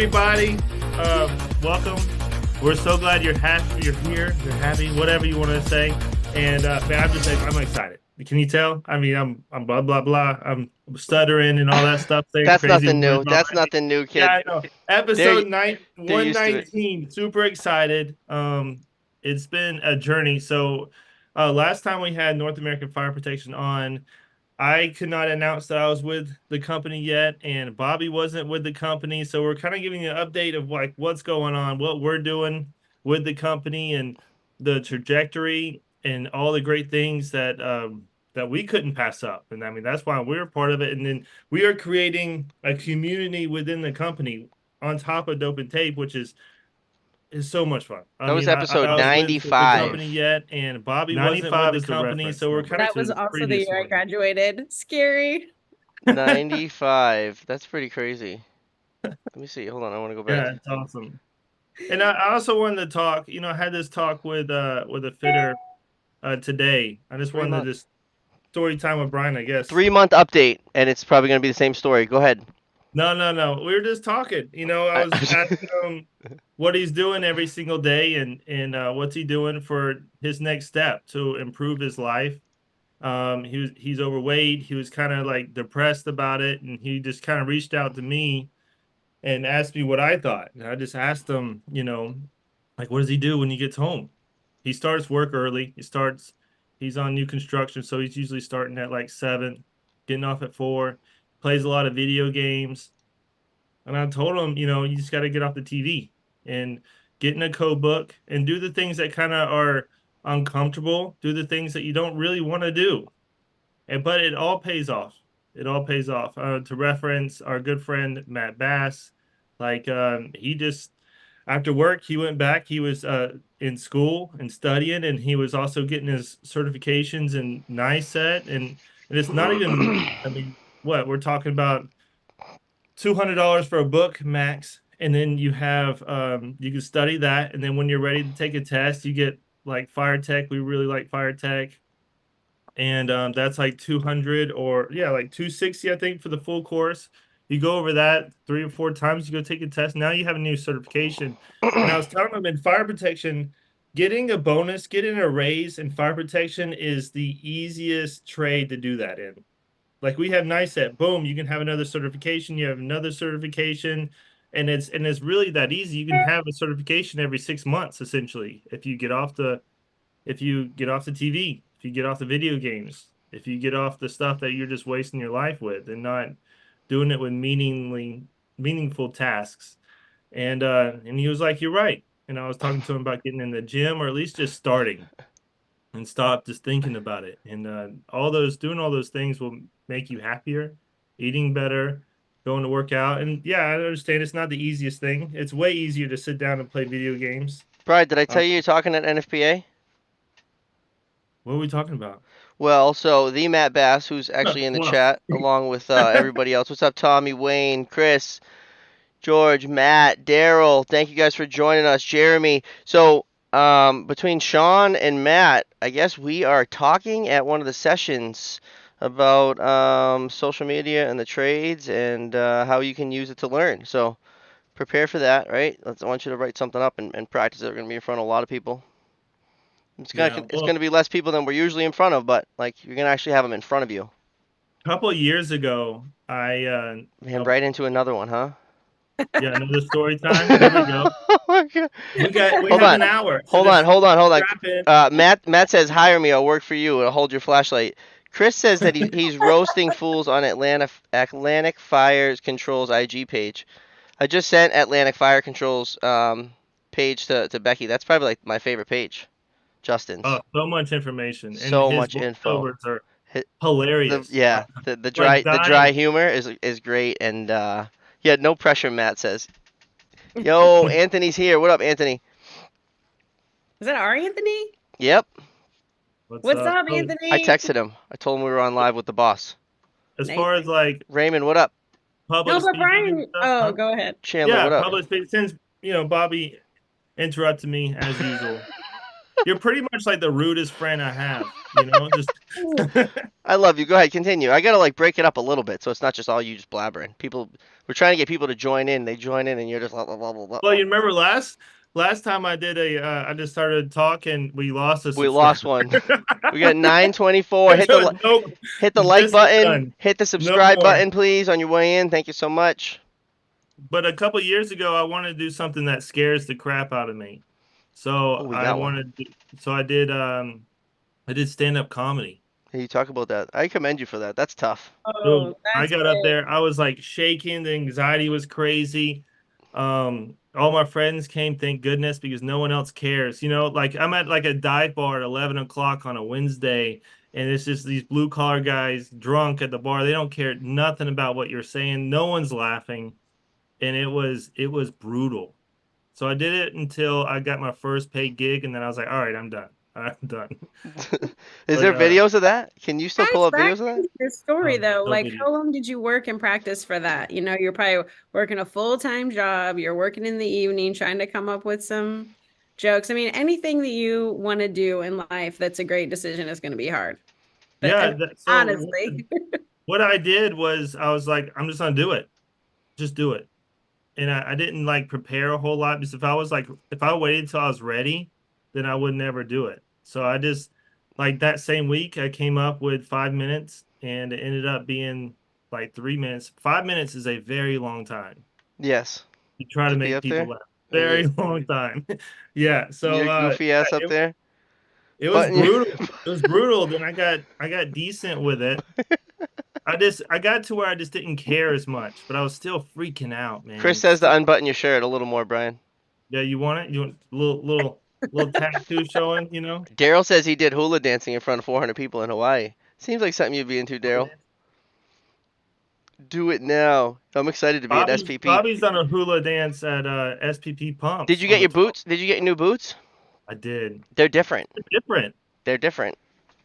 everybody. Welcome. We're so glad you're happy. You're here. You're happy. Whatever you want to say. And man, I'm excited. Can you tell? I mean, I'm blah blah blah. I'm stuttering and all that stuff. Saying That's crazy nothing new. words That's already. nothing new, Yeah, kid. I know. Episode They're 9, they're used to it. 119. Super excited. It's been a journey. So, last time we had North American Fire Protection on, I could not announce that I was with the company yet, and Bobby wasn't with the company. So we're kind of giving you an update of like what's going on, what we're doing with the company, and the trajectory, and all the great things that we couldn't pass up. And I mean that's why we're part of it. And then we are creating a community within the company on top of Dope and Tape, which is so much fun. I That was mean, episode I was with the company 95. yet, and Bobby wasn't with the company, so we're kind of That was to the also the previous year I one. graduated. Scary. 95. That's pretty crazy. Let me see. Hold on. I want to go back. Yeah, it's awesome. And I also wanted to talk. I had this talk with a fitter today. I just wanted to just story time with Brian, I guess. 3-month update, and it's probably going to be the same story. Go ahead. No. We were just talking. I was asking him what he's doing every single day, and what's he doing for his next step to improve his life. He's overweight. He was kind of like depressed about it, and he just kind of reached out to me and asked me what I thought. And I just asked him, like, what does he do when he gets home? He starts work early. He's on new construction, so he's usually starting at like 7, getting off at 4, plays a lot of video games. And I told him, you just got to get off the TV and get in a code book and do the things that kind of are uncomfortable, do the things that you don't really want to do. But it all pays off. It all pays off. To reference our good friend Matt Bass, like he just after work he went back. He was in school and studying, and he was also getting his certifications in NICET, and it's not even. I mean, what we're talking about, $200 for a book max, and then you have you can study that, and then when you're ready to take a test, you get like fire tech. We really like fire tech. And that's like 200 or like 260, I think, for the full course. You go over that 3 or 4 times, you go take a test. Now you have a new certification. And I was telling them in fire protection, getting a bonus, getting a raise in fire protection is the easiest trade to do that in. Like we have NICET, boom, you can have another certification. You have another certification, and it's really that easy. You can have a certification every 6 months, essentially, if you get off the TV, if you get off the video games, if you get off the stuff that you're just wasting your life with and not doing it with meaningful tasks. And he was like, "You're right." And I was talking to him about getting in the gym, or at least just starting and stop just thinking about it. And doing all those things will make you happier, eating better, going to work out. And yeah, I understand it's not the easiest thing. It's way easier to sit down and play video games. Brian, did I tell you you're talking at NFPA? What are we talking about? Well, so the Matt Bass, who's actually in the Well, chat, along with everybody else. What's up, Tommy, Wayne, Chris, George, Matt, Daryl? Thank you guys for joining us. Jeremy. So between Sean and Matt, I guess we are talking at one of the sessions about social media and the trades and how you can use it to learn. So prepare for that, right? I want you to write something up and practice it. We're going to be in front of a lot of people. It's gonna be less people than we're usually in front of, but like you're gonna actually have them in front of you. a couple of years ago, Man, right into another one, huh? another story time. Here we go. Oh my God. We Hold have on. an hour. Hold on. Strap in. Matt says hire me. I'll work for you. I'll hold your flashlight. Chris says that he's roasting fools on Atlantic Fire Control's IG page. I just sent Atlantic Fire Control's page to Becky. That's probably like my favorite page. Justin's. Oh, so much information. So And his much info. voiceovers are hilarious. The Like dry humor is great, and yeah, no pressure. Matt says, "Yo, Anthony's here. What up, Anthony?" Is that our Anthony? Yep. What's up, So, Anthony? I texted him. I told him we were on live with the boss. as far as like Raymond, what up? public No, but speaking and Brian. stuff, Oh, huh? go ahead. Chandler, what up? Public speaking. Since Bobby interrupted me as usual. you're pretty much like the rudest friend I have, you know, just I love you. Go ahead, continue. I gotta like break it up a little bit so it's not just all you just blabbering. People, we're trying to get people to join in. They join in, and you're just blah blah blah blah well, blah. you remember last time I did I just started talking, we lost a We lost subscriber. one. We got 924. No, Hit the like this is button. done. Hit the No subscribe more. button, please, on your way in. Thank you so much. But a couple years ago, I wanted to do something that scares the crap out of me. So Oh, we I got one. wanted to, so I did stand-up comedy. Hey, you talk about that. I commend you for that. That's tough. So Oh, I that's got up great. there, I was like shaking, the anxiety was crazy. All my friends came, thank goodness, because no one else cares. You know, like I'm at like a dive bar at 11 o'clock on a Wednesday, and it's just these blue collar guys drunk at the bar. They don't care nothing about what you're saying. No one's laughing, and it was brutal. So I did it until I got my first paid gig, and then I was like, all right, I'm done. I'm done. Is But there videos of that? Can you still pull That's up back videos of that? into your story though. no Like, video. how long did you work and practice for that? You're probably working a full-time job, you're working in the evening, trying to come up with some jokes. I mean, anything that you want to do in life that's a great decision is going to be hard. But I Yeah, mean, so honestly. what I did was I was like, I'm just gonna do it. Just do it. And I didn't like prepare a whole lot because if I waited until I was ready, then I would never do it. So I just like that same week I came up with 5 minutes and it ended up being like 3 minutes. 5 minutes is a very long time. Yes. You try to To be make up people there laugh. and Very long time. Yeah. So your goofy ass up it, there, it was button your. brutal. It was brutal. Then I got decent with it. I got to where I just didn't care as much, but I was still freaking out, Chris man. says to unbutton your shirt a little more, Brian. Yeah, you want it? You want a little tattoo showing, you know? Daryl says he did hula dancing in front of 400 people in Hawaii. Seems like something you'd be into, Daryl. Do it now. I'm excited to be at SPP. Bobby's done a hula dance at SPP Did Pumps you on get the your 12th. boots? Did you get your new boots? I did. They're different. They're different. They're different.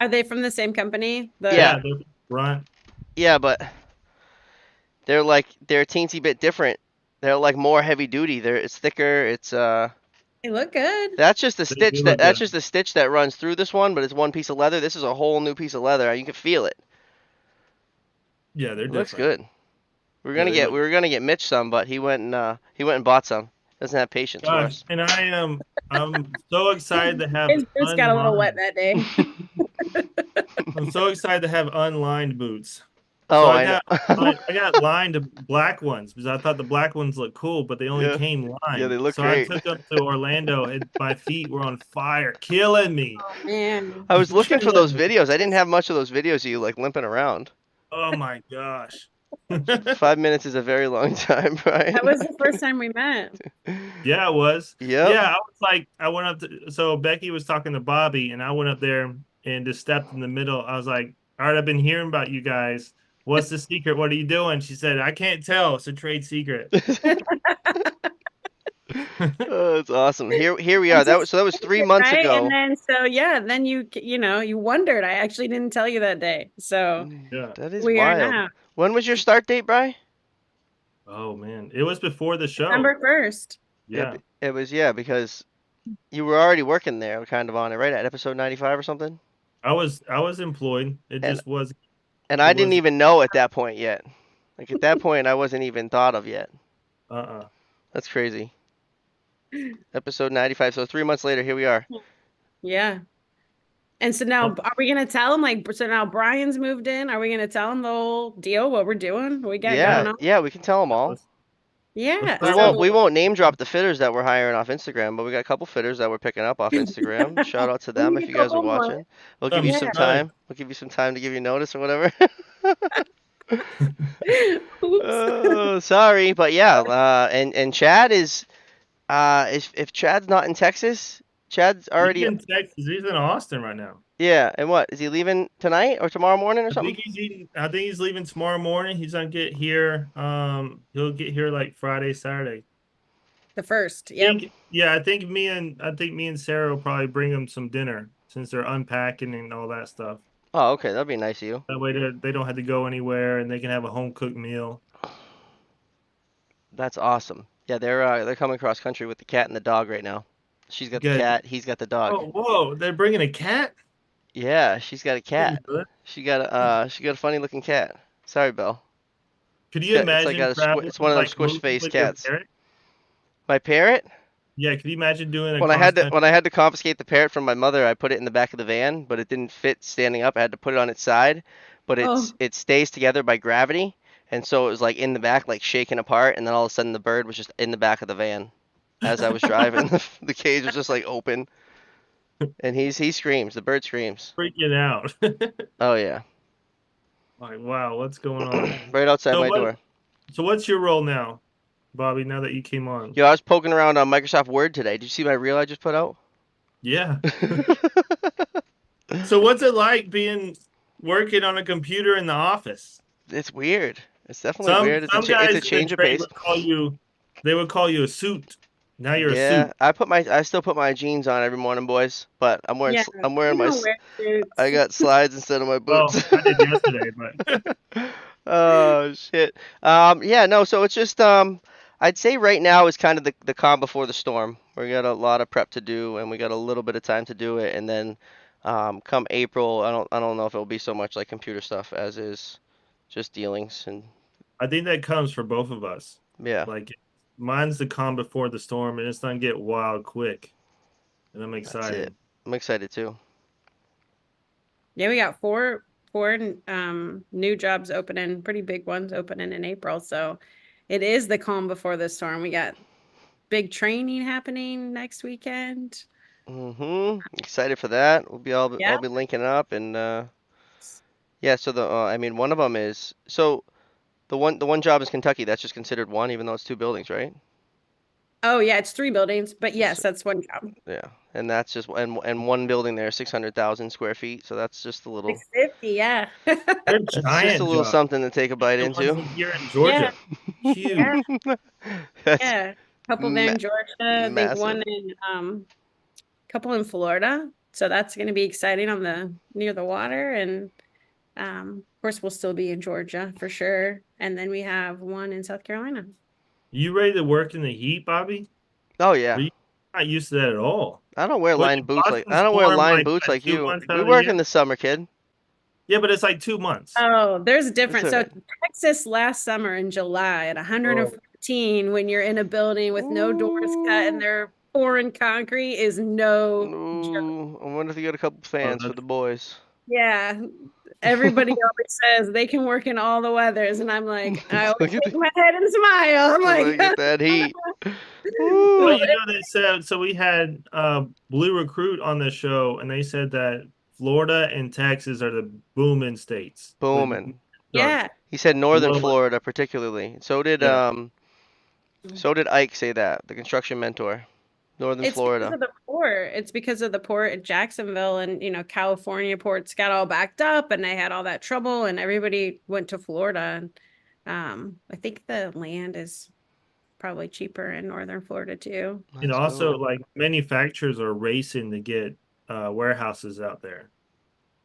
Are they from the same company? Yeah, Yeah, they're front. yeah, but they're a teensy bit different. They're like more heavy duty. It's thicker. They look good. That's just the They stitch do that look that's good. just the stitch that runs through this one, but it's one piece of leather. This is a whole new piece of leather. You can feel it. Yeah, they're It looks different. good. Yeah, they We look. were gonna get Mitch some, but he went and bought some. Doesn't have patience for Gosh, us. and I'm so excited to have His boots got a little wet unlined. that day. I'm so excited to have unlined boots. So Oh, I know. I got lined black ones because I thought the black ones looked cool, but they only Yeah, came yeah, they lined. look So I great. took them to Orlando and my feet were on fire, killing me. Oh man. I was looking for those Killing me. videos. I didn't have much of those videos of you like limping around. Oh my gosh. 5 minutes is a very long time, That Brian. was the first time we met. Yeah, it was. Yep. Yeah, I was like, I went up to, so Becky was talking to Bobby, and I went up there and just stepped in the middle. I was like, all right, I've been hearing about you guys. What's the secret? What are you doing? She said, I can't tell. It's a trade secret. Oh, that's awesome. Here we are. It's a That was three secret, months right? And ago. then so yeah, then you wondered. I actually didn't tell you that day. So Yeah. That is we are wild. now. When was your start date, Brian? Oh man, it was before the show. December 1st. Yeah, Yeah. it was because you were already working there, kind of on it, right? At episode 95 or something. I was employed. It And just was and it I didn't was even know at that point yet. Like at that point, I wasn't even thought of yet. uh-uh. That's crazy. Episode 95. So 3 months later, here we are. Yeah. And so now Oh, are we gonna tell him like so now Brian's moved in? Are we gonna tell him the whole deal, what we're doing, what we got yeah. going on? Yeah, we can tell them all. Let's Yeah. put it out. We So won't name drop the fitters that we're hiring off Instagram, but we got a couple fitters that we're picking up off Instagram. Shout out to we them need if a you guys are couple more. watching. We'll give you Some Yeah. some studs. time. We'll give you some time to give you notice or whatever. Oops. Oh, sorry, but yeah. And Chad is if Chad's not in Texas, Chad's He's already. in Texas. He's in Austin right now. Yeah, and what is he leaving tonight or tomorrow morning or something? I think he's leaving tomorrow morning. He's gonna get here. He'll get here like Friday, Saturday. The first. Yep. I think me and Sarah will probably bring him some dinner since they're unpacking and all that stuff. Oh, okay, that'd be nice of you. That way they don't have to go anywhere and they can have a home cooked meal. That's awesome. Yeah, they're coming cross country with the cat and the dog right now. She's got the Good. cat. He's got the dog. Oh, whoa! They're bringing a cat. Yeah, she's got a cat. Didn't know that. She got a funny looking cat. Sorry, Belle. Could you It's like imagine got a traveling, it's one of them like squish moving face with your cats. parent? My parrot? Yeah, could you imagine doing a When cross country? I had to confiscate the parrot from my mother, I put it in the back of the van, but it didn't fit standing up. I had to put it on its side, but Oh, it stays together by gravity, and so it was like in the back, like shaking apart, and then all of a sudden the bird was just in the back of the van as I was driving. The cage was just like open, and he screams. The bird screams. Freaking out. Oh yeah, Like, wow, what's going on? right outside So my what? door. So what's your role now, Bobby? Now that you came on? Yo, I was poking around on Microsoft Word today. Did you see my reel I just put out? Yeah. So what's it like being working on a computer in the office? It's weird. It's definitely Some weird. some It's a guys in the change of trade pace. would call you, they would call you a suit. Now you're a Yeah, suit. I still put my jeans on every morning, boys. But yeah. I'm wearing We don't wear I suits. got slides instead of my Well, boots. I did yesterday, but Oh shit. Yeah, no. So it's just I'd say right now is kind of the calm before the storm. We got a lot of prep to do, and we got a little bit of time to do it, and then come April, I don't know if it'll be so much like computer stuff as is just dealings and I think that comes for both of us. yeah, Like mine's the calm before the storm, and it's gonna get wild quick, and I'm that's it. excited. I'm excited too. Yeah, we got four new jobs opening, pretty big ones opening in April. So it is the calm before the storm. We got big training happening next weekend. Excited for that. Yeah. I'll be linking up and yeah. So I mean one of them is so the one job is Kentucky. That's just considered one, even though it's two buildings, right? Oh yeah, it's three buildings, but Just yes, that's one job. yeah, and that's just and one building there, 600,000 square feet. So that's just a little 650, yeah. They're that's just a giant little jobs. something to take a bite The ones into. in here in Yeah, Georgia, huge. yeah, That's yeah. Couple there ma in Georgia. I think massive. one in couple in Florida. So that's going to be exciting on the near the water. And of course, we'll still be in Georgia for sure. And then we have one in South Carolina. You ready to work in the heat, Bobby? Oh Are yeah. you not used to that at all? I don't wear What lined did boots like Boston I don't wear storm lined like boots what, like two you. months We out of the work year? in the summer, kid. Yeah, but it's like 2 months. Oh, there's a It's difference. So alright. Texas last summer in July at Oh, 114, when you're in a building with no doors cut and Ooh. they're pouring concrete, is no joke. Ooh. I wonder if you got a couple oh, fans for that's the boys. Yeah. Everybody always says they can work in all the weathers. And I'm like, I always Look at shake my head and smile. I'm like, look at that heat. well, Ooh. you know, they said so. We had Blue Recruit on the show, and they said that Florida and Texas are the booming states with Booming. yeah. construction. He said northern Blowing. Florida particularly. Yeah. So did Ike say that, the construction mentor. Northern It's because Florida. of the port. It's because of the port at Jacksonville and, California ports got all backed up and they had all that trouble and everybody went to Florida. And I think the land is probably cheaper in northern Florida too. And Let's also, go. like manufacturers are racing to get warehouses out there.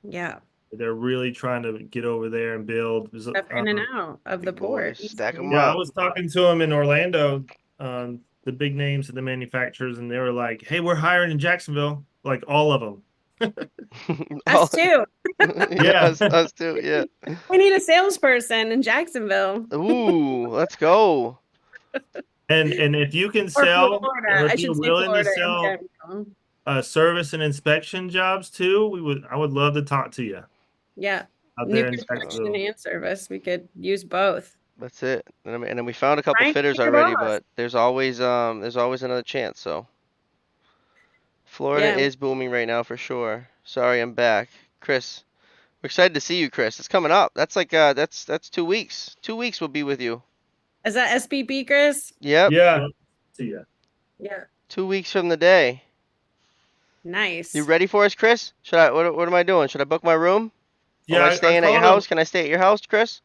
Yeah. They're really trying to get over there and build. Stuff in and out of the Big port boys. Stack 'em easily. Yeah, I up. was talking to them in Orlando, the big names of the manufacturers, and they were like, "Hey, we're hiring in Jacksonville, like all of them." Us Oh, too. yeah, Yeah, us too. Yeah. We need a salesperson in Jacksonville Ooh, let's go. and if you can or sell, Florida. or if I you're should say willing to Florida in sell general. service and inspection jobs too, I would love to talk to you Yeah. out New there in construction Jacksonville. and service. We could use both. That's it. And then we found a couple Frank, be fitters your already, boss. but there's always another chance. So Florida Yeah. is booming right now for sure. Sorry, I'm back, Chris. We're excited to see you, Chris. It's coming up. That's like that's 2 weeks. 2 weeks we'll be with you. Is that SPP, Chris? Yep, Yeah, see ya. Yeah. 2 weeks from the day. You Nice. ready for us, Chris? Should I? What am I doing? Should I book my room? Or am Yeah, I I staying at your called him. house? Can I stay at your house, Chris?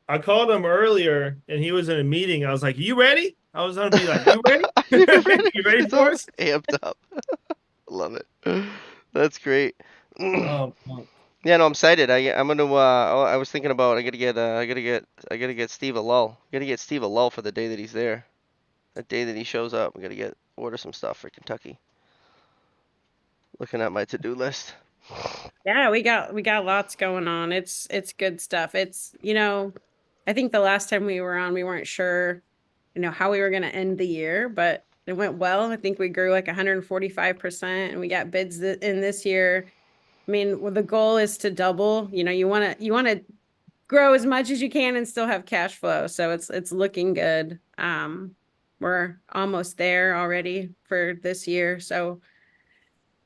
I called him earlier, and he was in a meeting. I was like, "You ready?" I was gonna be like, "You ready? Are you ready? You ready He's for all us?" amped up. Love it. That's great. Oh, Yeah, no, I'm excited. I'm gonna. I was thinking about. I gotta get Steve a lull. Gotta get Steve a lull for the day that he's there. That day that he shows up. We gotta order some stuff for Kentucky. Looking at my to-do list. Yeah, we got lots going on. It's good stuff. It's, I think the last time we were on, we weren't sure, how we were going to end the year, but it went well. I think we grew like 145% and we got bids in this year. I mean, well, the goal is to double. You want to grow as much as you can and still have cash flow. So it's looking good. We're almost there already for this year. So,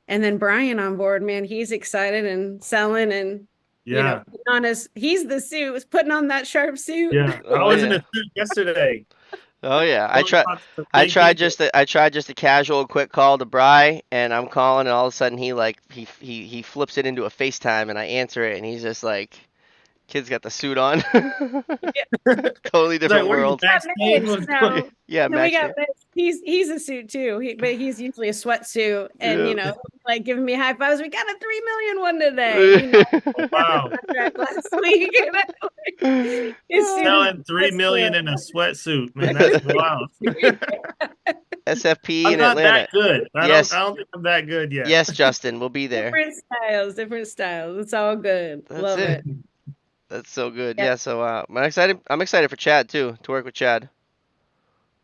and then Brian on board, man, he's excited and selling and Yeah. he's the suit, was putting on that sharp suit. Yeah. I Oh was in a yeah. suit yesterday. Oh yeah. I Going try. out to some I big tried people. just a casual quick call to Bry, and I'm calling, and all of a sudden he flips it into a FaceTime, and I answer it, and he's just like, "Kid's got the suit on." Totally It's like, different were you world. Got backstage? Mitch, What's going no. Yeah, And then we Max. got Mitch. He's a suit too. But he's usually a sweatsuit and Yeah. like giving me high fives. We got a 3 million one today. on? Wow. Contract last week. His suit is Selling 3 million sweatsuit. in a sweatsuit, man. That's wild. SFP I'm in not that Atlanta. good. Yes, I don't think I'm that good yet. yes, Justin, we'll be there. Different styles, different styles. It's all good. That's Love it. it. That's so good. Yeah. Yeah, so I'm excited. I'm excited for Chad too, to work with Chad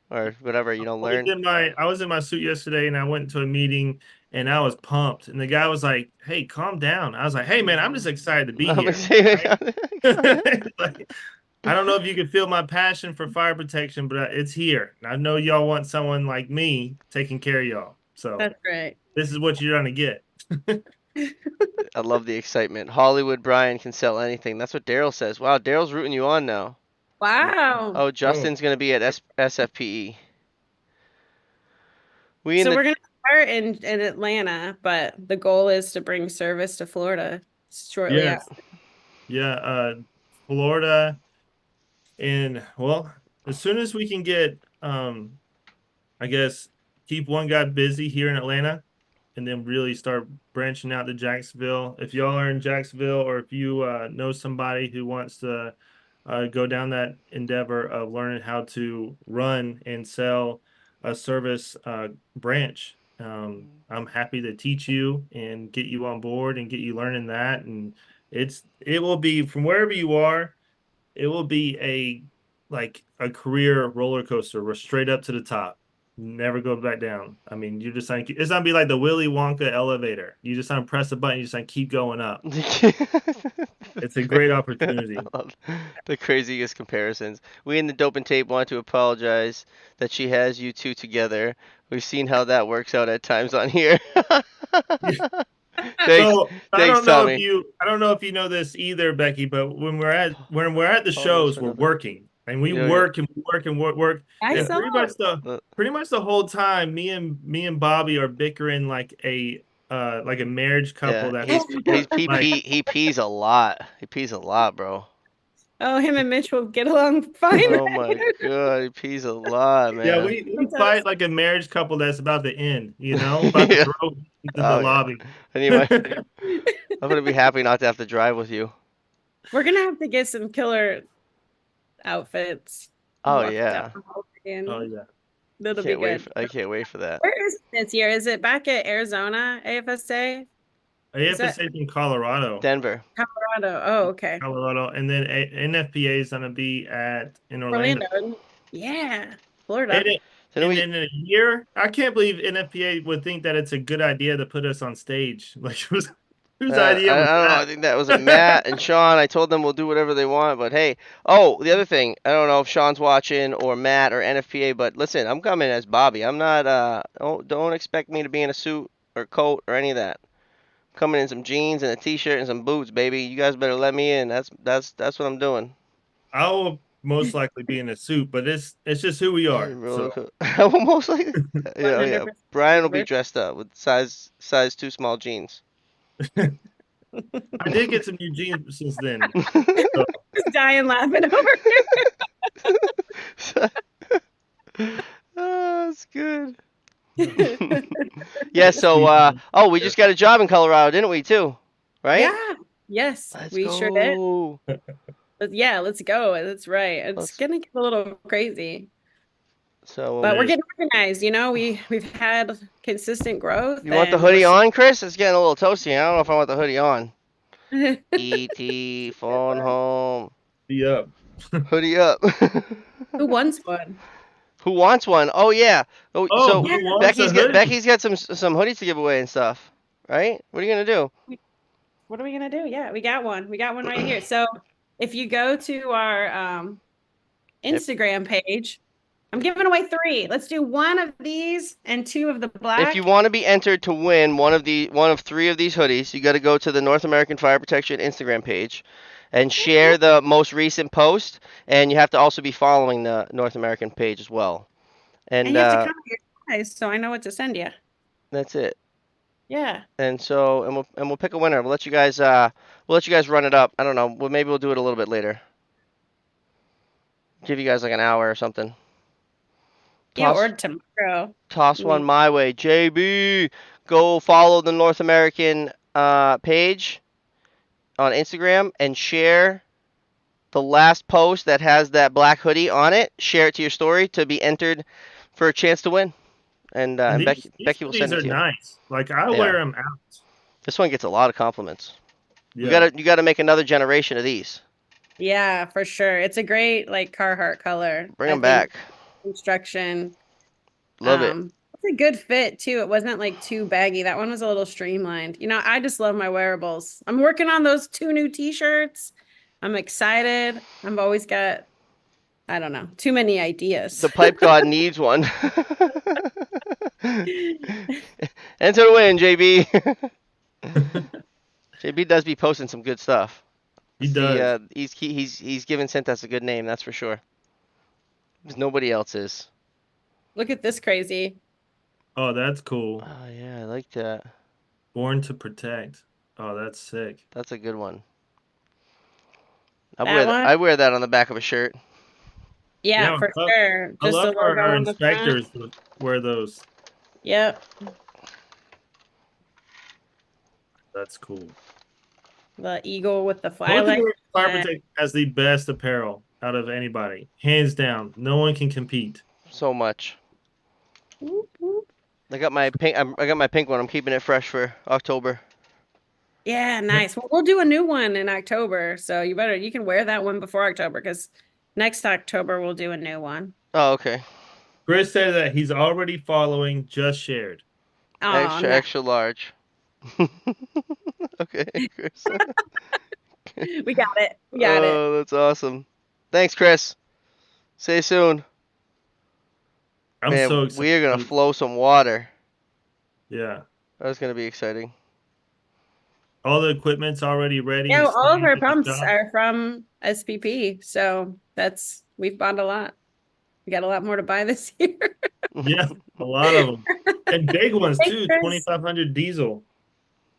or whatever, learn. I was in my suit yesterday and I went to a meeting and I was pumped. And the guy was like, "Hey, calm down." I was like, "Hey man, I'm just excited to be I'm here." Right? excited. Like, I don't know if you can feel my passion for fire protection, but it's here. And I know y'all want someone like me taking care of y'all. So That's great. this is what you're gonna get. I love the excitement. Hollywood Brian can sell anything. That's what Daryl says. Wow, Daryl's rooting you on now. Wow. Oh, Oh, Justin's gonna be at SFPE. We in So the we're gonna start in Atlanta, but the goal is to bring service to Florida shortly yes. after. Yeah, Florida and well, as soon as we can get I guess keep one guy busy here in Atlanta and then really start branching out to Jacksonville. If y'all are in Jacksonville or if you know somebody who wants to go down that endeavor of learning how to run and sell a service branch, I'm happy to teach you and get you on board and get you learning that. And it will be from wherever you are, it will be like a career roller coaster. We're straight up to the top. Never go back down. I mean, you're just like it's gonna be like the Willy Wonka elevator. You just press a button, you just keep going up. It's a great I opportunity. love the craziest comparisons. We in the Dope and Tape want to apologize that she has you two together. We've seen how that works out at times on here. Thanks, So thanks, Tommy. I don't know if you know this either, Becky, but when we're at the Almost shows, for we're nothing. working and we Yeah, yeah. work and we work and work. I Yeah. And saw. Uh, pretty much the whole time, me and Bobby are bickering like a marriage couple Yeah, that's like he pees a lot. He pees a lot, bro. Oh, him and Mitch will get along fine. Oh my god, he pees a lot, yeah, man. we fight like a marriage couple that's about to end, about to Yeah. throw into the Oh yeah. lobby. I need my. I'm gonna be happy not to have to drive with you. We're gonna have to get some killer outfits. Oh Walk down yeah. the hall Oh and yeah. it'll be good. I can't wait for that. Where is it this year? Is it back at Arizona AFSA? I Is have to that say in Colorado. Denver. Colorado? Oh, okay. Colorado, and then NFPA is gonna be in Orlando. Orlando. Yeah. And Florida. it, Didn't and we? in a year, I can't believe NFPA would think that it's a good idea to put us on stage. Like, whose idea was I don't know. I think that was a Matt and that? Sean. I told them we'll do whatever they want, but hey. Oh, the other thing. I don't know if Sean's watching or Matt or NFPA, but listen, I'm coming as Bobby. I'm not. Don't expect me to be in a suit or coat or any of that. I'm coming in some jeans and a t-shirt and some boots, baby. You guys better let me in. That's what I'm doing. I will most likely be in a suit, but it's just who we are. Roller So coaster. I will most likely. Yeah, yeah. 100% Brian will be remember. dressed up with size too small jeans. I did get some new jeans since then. So Just dying laughing over Oh, that's good. here. Yeah, so Steve, we just got a job in Colorado, didn't we too? Right? Yeah. Yes, Let's we sure did. go. But yeah, let's go. That's right. It's Let's gonna get a little crazy. So But we're getting organized, we've had consistent growth you want the and we're hoodie on, Chris? It's getting a little toasty. I don't know if I want the hoodie on. Who E.T. phone home. Be up. Hoodie up. wants one? Who wants one? Oh yeah. Oh, Oh, so Yeah. who wants a hoodie? Becky's got some hoodies to give away and stuff, right? What are you gonna What are we gonna do? Yeah, we got one. We got one right here. So if you go to our do? Instagram page, I'm giving away 3. Let's do 1 of these and 2 of the If you black. want to be entered to win one of 3 of these hoodies, you got to go to the North American Fire Protection Instagram page and share the most recent post, and you have to also be following the North American page as well. And And you have to comment your size so I know what to send you. that's it. Yeah. And so we'll pick a winner. We'll let you guys run it up. I don't know. Well, maybe we'll do it a little bit later. Give you guys like an hour or something. Yeah, Toss or tomorrow. toss I one mean, my way. JB, go follow the North American page on Instagram and share the last post that has that black hoodie on it. Share it to your story to be entered for a chance to win. And And these Becky will hoodies send it are to you. nice. Like I They wear are. them out. This one gets a lot of compliments. Yeah. You gotta make another generation of these. yeah, for sure. It's a great like Carhartt color. Bring I them think back. construction. Love it. It's a good fit too. It wasn't like too baggy. That one was a little streamlined. I just love my wearables. I'm working on those 2 new t-shirts. I'm excited. I've always got, I don't know, too many ideas. The pipe god needs one. Enter the win, JB. JB does be posting some good stuff. He does. He's given Cintas a good name, that's for sure. Because nobody else is. Look at this crazy. Oh, that's cool. Oh yeah, I like that. Born to protect. Oh, that's sick. That's a good one. That one? I wear that on the back of a shirt. Yeah, Yeah, for sure. I Just a love our logo on the front. inspectors to wear those. Yep. That's cool. The eagle with the North flylight. American Fire Protection has the best apparel out of anybody, hands down. No one can compete. So much. Whoop, whoop. I got my pink one. I'm keeping it fresh for October. Yeah, nice. Well, we'll do a new one in October. So you can wear that one before October because next October we'll do a new one. Oh, okay. Chris said that he's already following Just Shared. Oh, Extra, no. extra large. Okay, Chris. We got it. We got it. Oh, that's awesome. Thanks, Chris. See you soon. I'm Man, so we are gonna excited. flow some water. Yeah. That's gonna be exciting. All the equipment's already ready. Yeah, It's all of standing our in the pumps shop. are from SPP. So we've bought a lot. We got a lot more to buy this year. Yeah, a lot of them. And big ones Thanks, too, Chris. 2,500 diesel.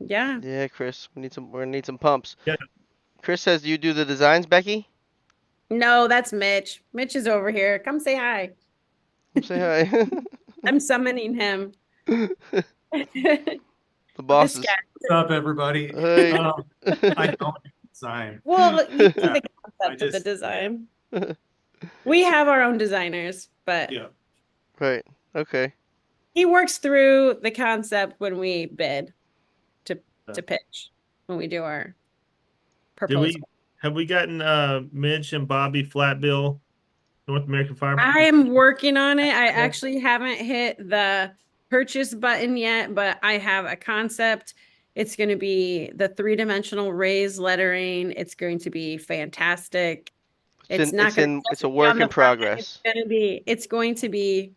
Yeah. Yeah, Chris. We're gonna need some pumps. Yeah. Chris says, "Do you do the designs, Becky?" No, that's Mitch. Mitch is over here. Come say hi. Say hi. I'm summoning him. The This guy. bosses. What's up, everybody? Hey. I don't design. Well, you see the I concept of the just- design. We have our own designers, but Yeah. Right. Okay. he works through the concept when we bid to pitch when we do our Did proposal. have we gotten Mitch and Bobby flat bill North American Fire? I am working on it. I actually haven't hit the purchase button yet, but I have a concept. It's going to be the 3-dimensional raised lettering. It's going to be fantastic. It's not going to it's a just be work on the in front. progress. It's going to be,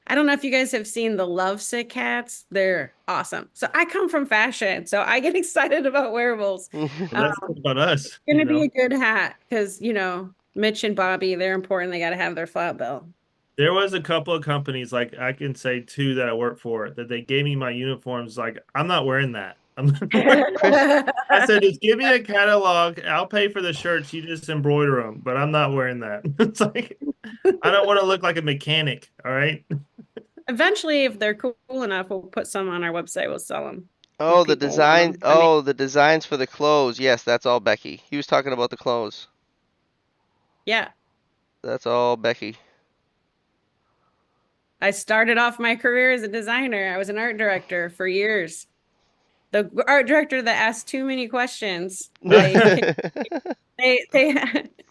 I don't know if you guys have seen the Lovesick hats. They're awesome. So I come from fashion, so I get excited about wearables. Well, that's about us. It's going to be a good hat because, Mitch and Bobby, they're important. They got to have their flat bill. There was a couple of companies, like I can say 2 that I work for, that they gave me my uniforms. Like, I'm not wearing that. I said, just give me a catalog. I'll pay for the shirts. You just embroider them, but I'm not wearing that. It's like, I don't want to look like a mechanic. All right. Eventually, if they're cool enough, we'll put some on our website. We'll sell them. Oh, if the people want design. 'em. I mean- Oh, the designs for the clothes. Yes, that's all Becky. He was talking about the clothes. Yeah. That's all Becky. I started off my career as a designer. I was an art director for years. The art director that asked too many questions. Like they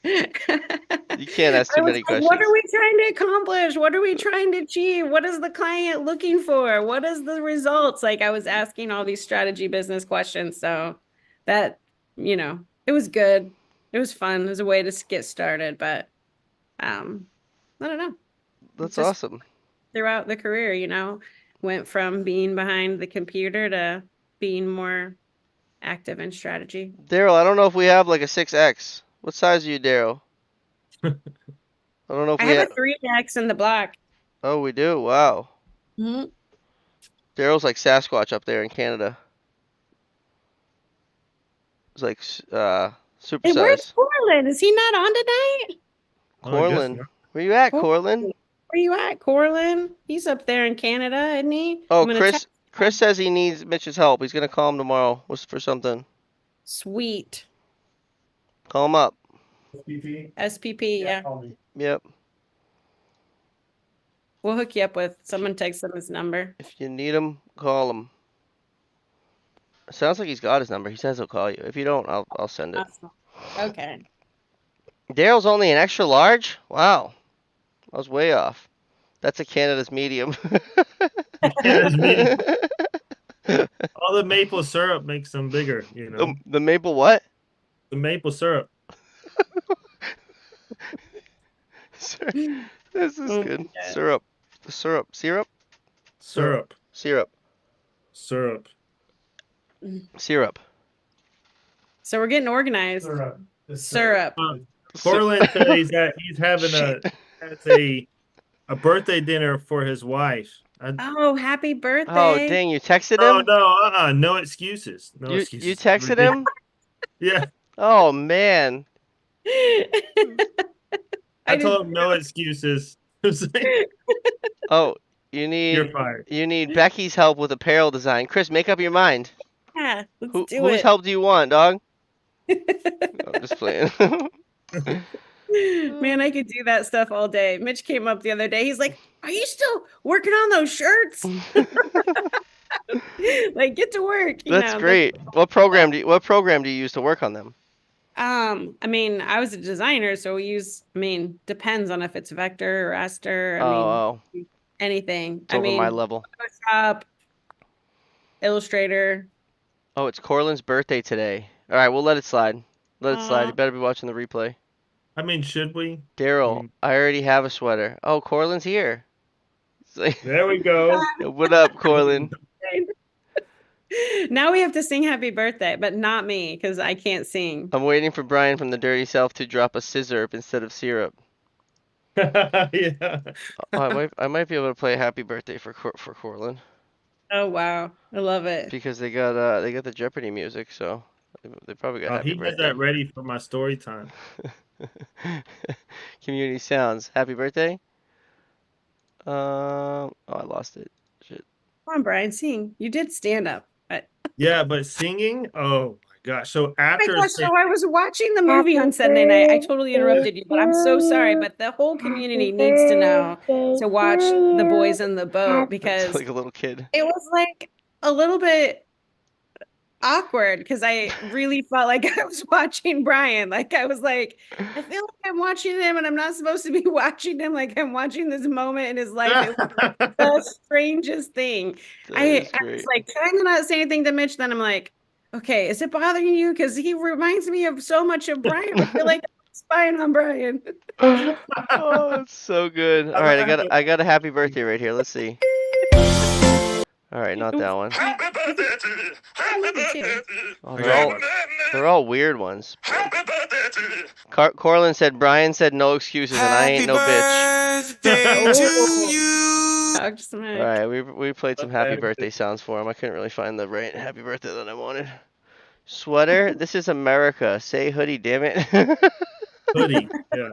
You can't ask I too was many like, what are questions. we trying to accomplish? What are we trying to achieve? What is the client looking for? What is the results? Like I was asking all these strategy business questions. So that, it was good. It was fun. It was a way to get started, but I don't know. That's Just awesome. throughout the career, went from being behind the computer to being more active in strategy. Daryl, I don't know if we have like a 6X. What size are you, Daryl? I don't know if I we have a have. 3X in the black. Oh, we do. Wow. Mhm. Daryl's like Sasquatch up there in Canada. It's like Hey, where's supersize. Corlin? Is he not on tonight? Oh, I guess Corlin, not. where you at, Corlin, Corlin? where you at, Corlin? He's up there in Canada, isn't he? Oh, I'm gonna Chris. text Chris him. says he needs Mitch's help. He's gonna call him tomorrow. What's for something? Sweet. Call him up. SPP? SPP, Yeah, yeah. call me. Yep. We'll hook you up with If you, someone text him his number. if you need him, call him. Sounds like he's got his number. He says he'll call you. If you don't, I'll send it. Awesome. Okay. Daryl's only an extra large? Wow. I was way off. That's a Canada's medium. Canada's medium. All the maple syrup makes them bigger, The maple what? The maple syrup. This is Oh good. my God. Syrup. The syrup. Syrup? Syrup. Syrup. Syrup. Syrup. So we're getting organized. Syrup. Syrup. Corlin said he's having Shit. has a birthday dinner for his wife. Oh, happy Oh, birthday. dang, you texted No, him? no, no excuses. No You excuses. texted him? Yeah, Oh, man. I did. told him no excuses. Oh, You're fired. you need Becky's help with apparel design. Chris, make up your mind. Yeah, let's do Whose it. help do you want, dog? I'm just playing. Man, I could do that stuff all day. Mitch came up the other day. He's like, "Are you still working on those shirts?" Like, get to work, That's great. What program do you use to work on them? I mean, I was a designer, so we use, depends on if it's vector or raster. Oh, Anything. it's over my level. Photoshop, Illustrator. Oh, it's Corlin's birthday today. All right, we'll let it slide. Let it slide. You Aw. better be watching the replay. Should we? Daryl, I already have a sweater. Oh, Corlin's here. It's like, There we go. what up, Corlin? Now we have to sing happy birthday, but not me because I can't sing. I'm waiting for Brian from the Dirty South to drop a scissor instead of syrup. Yeah. Oh, I might be able to play Happy Birthday for Corlin Oh wow, I love it. because they got the Jeopardy music, so they probably got Oh, Happy he has Birthday. that ready for my story time. Community Sounds. Happy birthday. Oh, I lost it. Shit. Come on, Brian, sing. You did stand up. Yeah, but singing, oh my gosh. So Oh my after gosh, so I was watching the movie on Sunday night. I totally interrupted you, but I'm so sorry. But the whole community needs to know to watch The Boys in the Boat It's because like a little kid. it was like a little bit awkward because I really felt like I was watching Brian. Like I was like, I feel like I'm watching him and I'm not supposed to be watching him. Like I'm watching this moment in his life. It was the strangest thing. That I is was great. like trying to not say anything to Mitch. Then I'm like, okay, is it bothering you? Because he reminds me of so much of Brian. I feel like I'm spying on Brian. Oh, it's so good. All right, I got a happy birthday right here. Let's see. All right, not that one. Happy birthday to you. I love it too. Oh, they're all weird ones. Happy birthday to you. Corlin said Brian said no excuses, and I ain't no bitch. Birthday to you. Talk smack. All right, we played some happy Okay. birthday sounds for him. I couldn't really find the right happy birthday that I wanted. Sweater. This is America. Say hoodie, damn it. Hoodie. Yeah.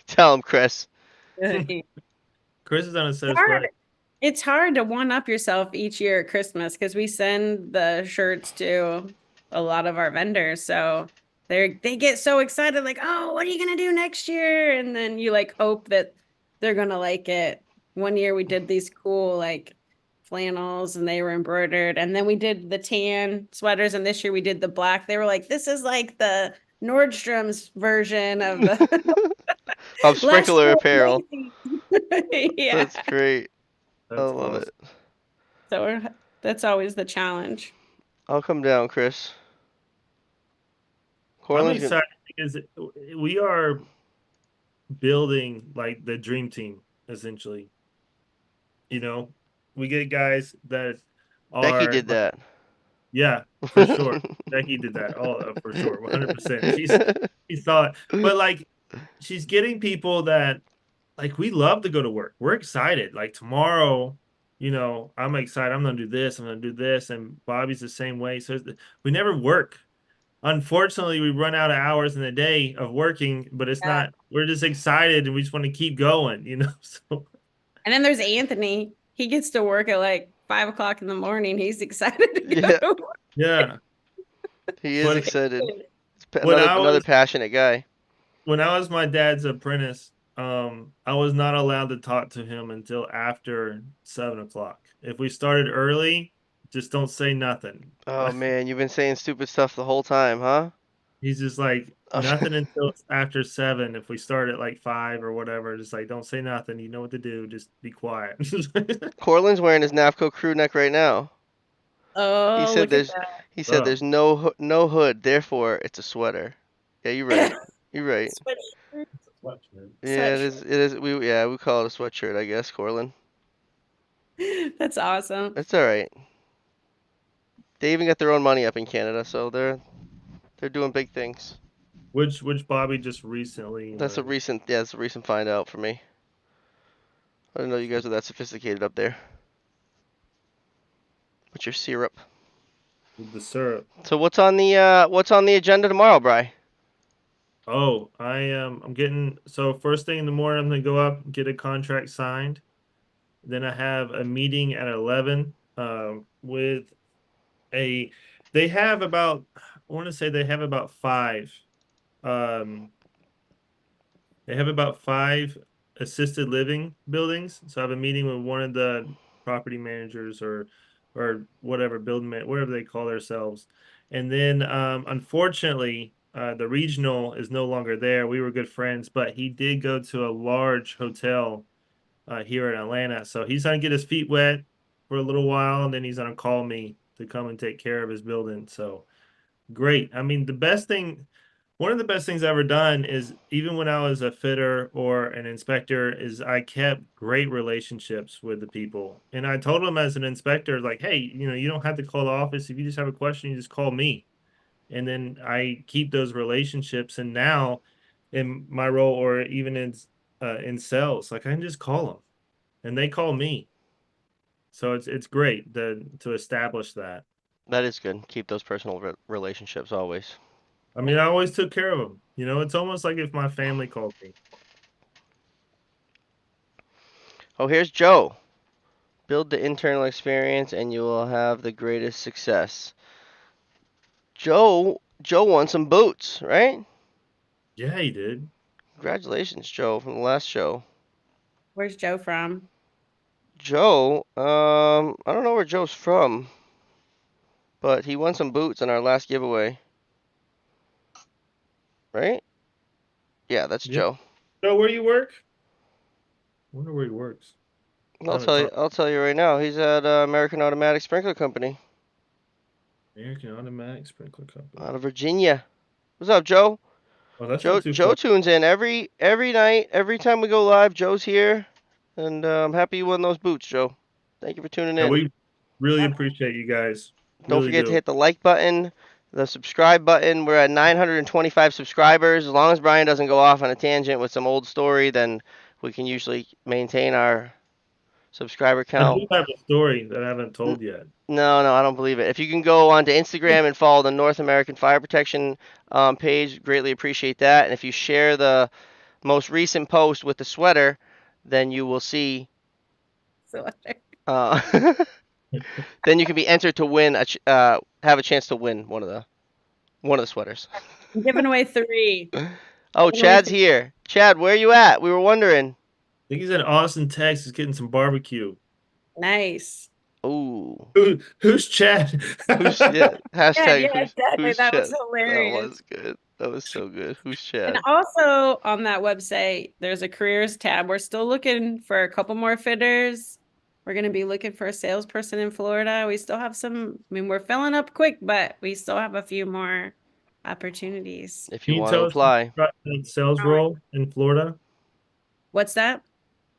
Tell him, Chris. Chris is on a says Hard. right. It's hard to one up yourself each year at Christmas because we send the shirts to a lot of our vendors. So they get so excited, like, oh, what are you gonna do next year? And then you like hope that they're gonna like it. one year we did these cool like flannels and they were embroidered. And then we did the tan sweaters, and this year we did the black. They were like, this is like the Nordstrom's version of the Of less sprinkler apparel. lazy. Yeah. That's great. I That's love awesome. it. So that's always the challenge. I'll come down, Chris. I'm Cortland's gonna. excited because we are building like the dream team essentially. You know, we get guys that Becky are did that. yeah, for sure. Becky did that. Oh, for sure, 100%. She saw it, but like she's getting people that like we love to go to work. We're excited. Like tomorrow, I'm excited. I'm gonna do this. I'm gonna do this, and Bobby's the same way. So we never work. Unfortunately, we run out of hours in the day of working, but it's Yeah. not. We're just excited and we just want to keep going. So And then there's Anthony. He gets to work at like 5 o'clock in the morning. He's excited to go Yeah, to work. yeah. he is When excited. when Another I another was passionate guy. when I was my dad's apprentice, I was not allowed to talk to him until after 7 o'clock. If we started early, just don't say nothing. Oh man, you've been saying stupid stuff the whole time, huh? He's just like nothing until it's after 7. If we start at like 5 or whatever, just like don't say nothing. You know what to do. Just be quiet. Cortland's wearing his NAFPCO crew neck right now. He Oh, said look at there's that. he said Oh, there's no hood, therefore it's a sweater. Yeah, you're right. You're right. Sweatshirt. Yeah, it Sweatshirt. is. It is. We call it a sweatshirt, I guess, Cortland. That's awesome. It's all right. They even got their own money up in Canada, so they're doing big things. which Bobby just recently learned. That's a recent find out for me. I didn't know you guys were that sophisticated up there with your syrup. With the syrup. So what's on the agenda tomorrow, Bry? Oh, I'm getting so first thing in the morning I'm gonna go up, get a contract signed. Then I have a meeting at 11 with a they have about I want to say um they have about five assisted living buildings. So I have a meeting with one of the property managers or whatever whatever they call themselves. And then unfortunately the regional is no longer there. We were good friends, but he did go to a large hotel here in Atlanta. So he's gonna get his feet wet for a little while, and then he's gonna call me to come and take care of his building. So great. I mean, one of the best things I've ever done is even when I was a fitter or an inspector, is I kept great relationships with the people. And I told them as an inspector, like, hey, you don't have to call the office. If you just have a question, you just call me. And then I keep those relationships. And now in my role or even in sales, like I can just call them and they call me. So it's great to establish that. That is good. Keep those personal relationships always. I mean, I always took care of them. It's almost like if my family called me. Oh, here's Joe. Build the internal experience and you will have the greatest success. Joe won some boots, right? Yeah, he did. Congratulations, Joe, from the last show. Where's Joe from? Joe, I don't know where Joe's from, but he won some boots in our last giveaway. Right? Yeah, that's Yeah. Joe. So where you work? I wonder where he works. I haven't talked I'll tell you right now. He's at American Automatic Sprinkler Company American Automatic Sprinkler Company. out of Virginia. What's up, Joe? Oh, that's not too Joe far. tunes in every night, every time we go live. Joe's here, and I'm happy you won those boots, Joe. Thank you for tuning Yeah, in. we really appreciate you guys. Don't Really forget to do. hit the like button, the subscribe button. We're at 925 subscribers. As long as Brian doesn't go off on a tangent with some old story, then we can usually maintain our subscriber I count. do have a story that I haven't told yet. No, I don't believe it. If you can go onto Instagram and follow the North American Fire Protection page, greatly appreciate that. And if you share the most recent post with the sweater, then you will see. So Uh, then you can be entered to win have a chance to win one of the sweaters. I'm giving away 3. Oh, Giving away Chad's here. Chad, where you at? We were wondering. think he's in Austin, Texas, getting some barbecue. Nice. Ooh. Who's Chad? Yeah. Yeah, Hashtag yeah, exactly. who's That was Chad? That hilarious. was good. That was so good. Who's And Chad? also on that website, there's a careers tab. We're still looking for a couple more fitters. We're going to be looking for a salesperson in Florida. We still have some, I mean, we're filling up quick, but we still have a few more opportunities. If you Can you want to tell us apply. about the sales role in Florida? What's that?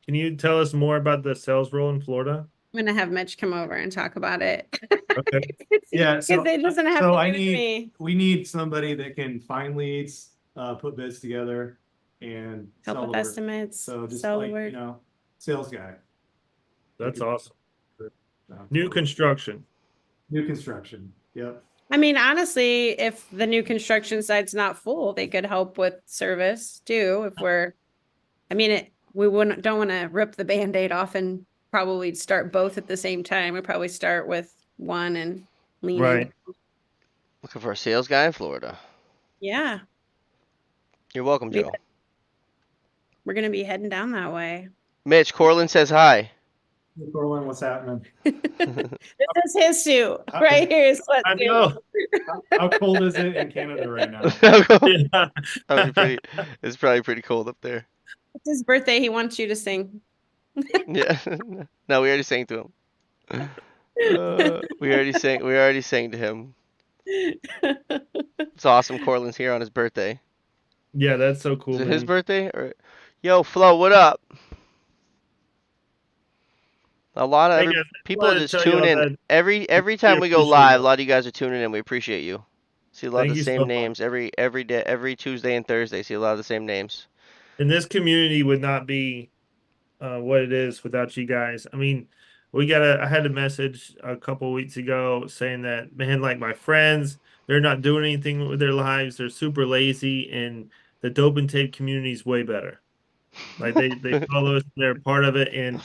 Can you tell us more about the sales role in Florida? I'm going to have Mitch come over and talk about it. Okay. Yeah, Because so it doesn't have so to I do with me. we need somebody that can find leads, put bids together, and Help sell with the work. estimates, So just sell the like, work. sales guy. That's awesome. Uh, New construction. New construction. Yep. I mean, honestly, if the new construction site's not full, they could help with service too. If we're, I mean, we don't want to rip the Band-Aid off and probably start both at the same time. We probably start with one and lean in. Right. Looking for a sales guy in Florida. Yeah, You're welcome, Joe. we're gonna be heading down that way. Mitch, Corlin says hi. Corwin, what's happening? This is his suit right here. Is what I know. How cold is it in Canada right now? Yeah. It's probably pretty cold up there. It's his birthday. He wants you to sing. Yeah. No, we already sang to him. We already sang to him. It's awesome Corlin's here on his birthday. Yeah, that's so Is cool, it his man. birthday? Or Yo, Flo, what up? A lot of Hey guys, I people wanted to just tell tune y'all in that every we time we go appreciate live. A y'all. lot of you guys are tuning in. We appreciate you. See a lot of Thank the you same so much. names every day, every Tuesday and Thursday. See a lot of the same names. And this community would not be what it is without you guys. I mean, I had a message a couple weeks ago saying that, man, like my friends, they're not doing anything with their lives. They're super lazy, and the dope and tape community is way better. Like they follow us, they're part of it, and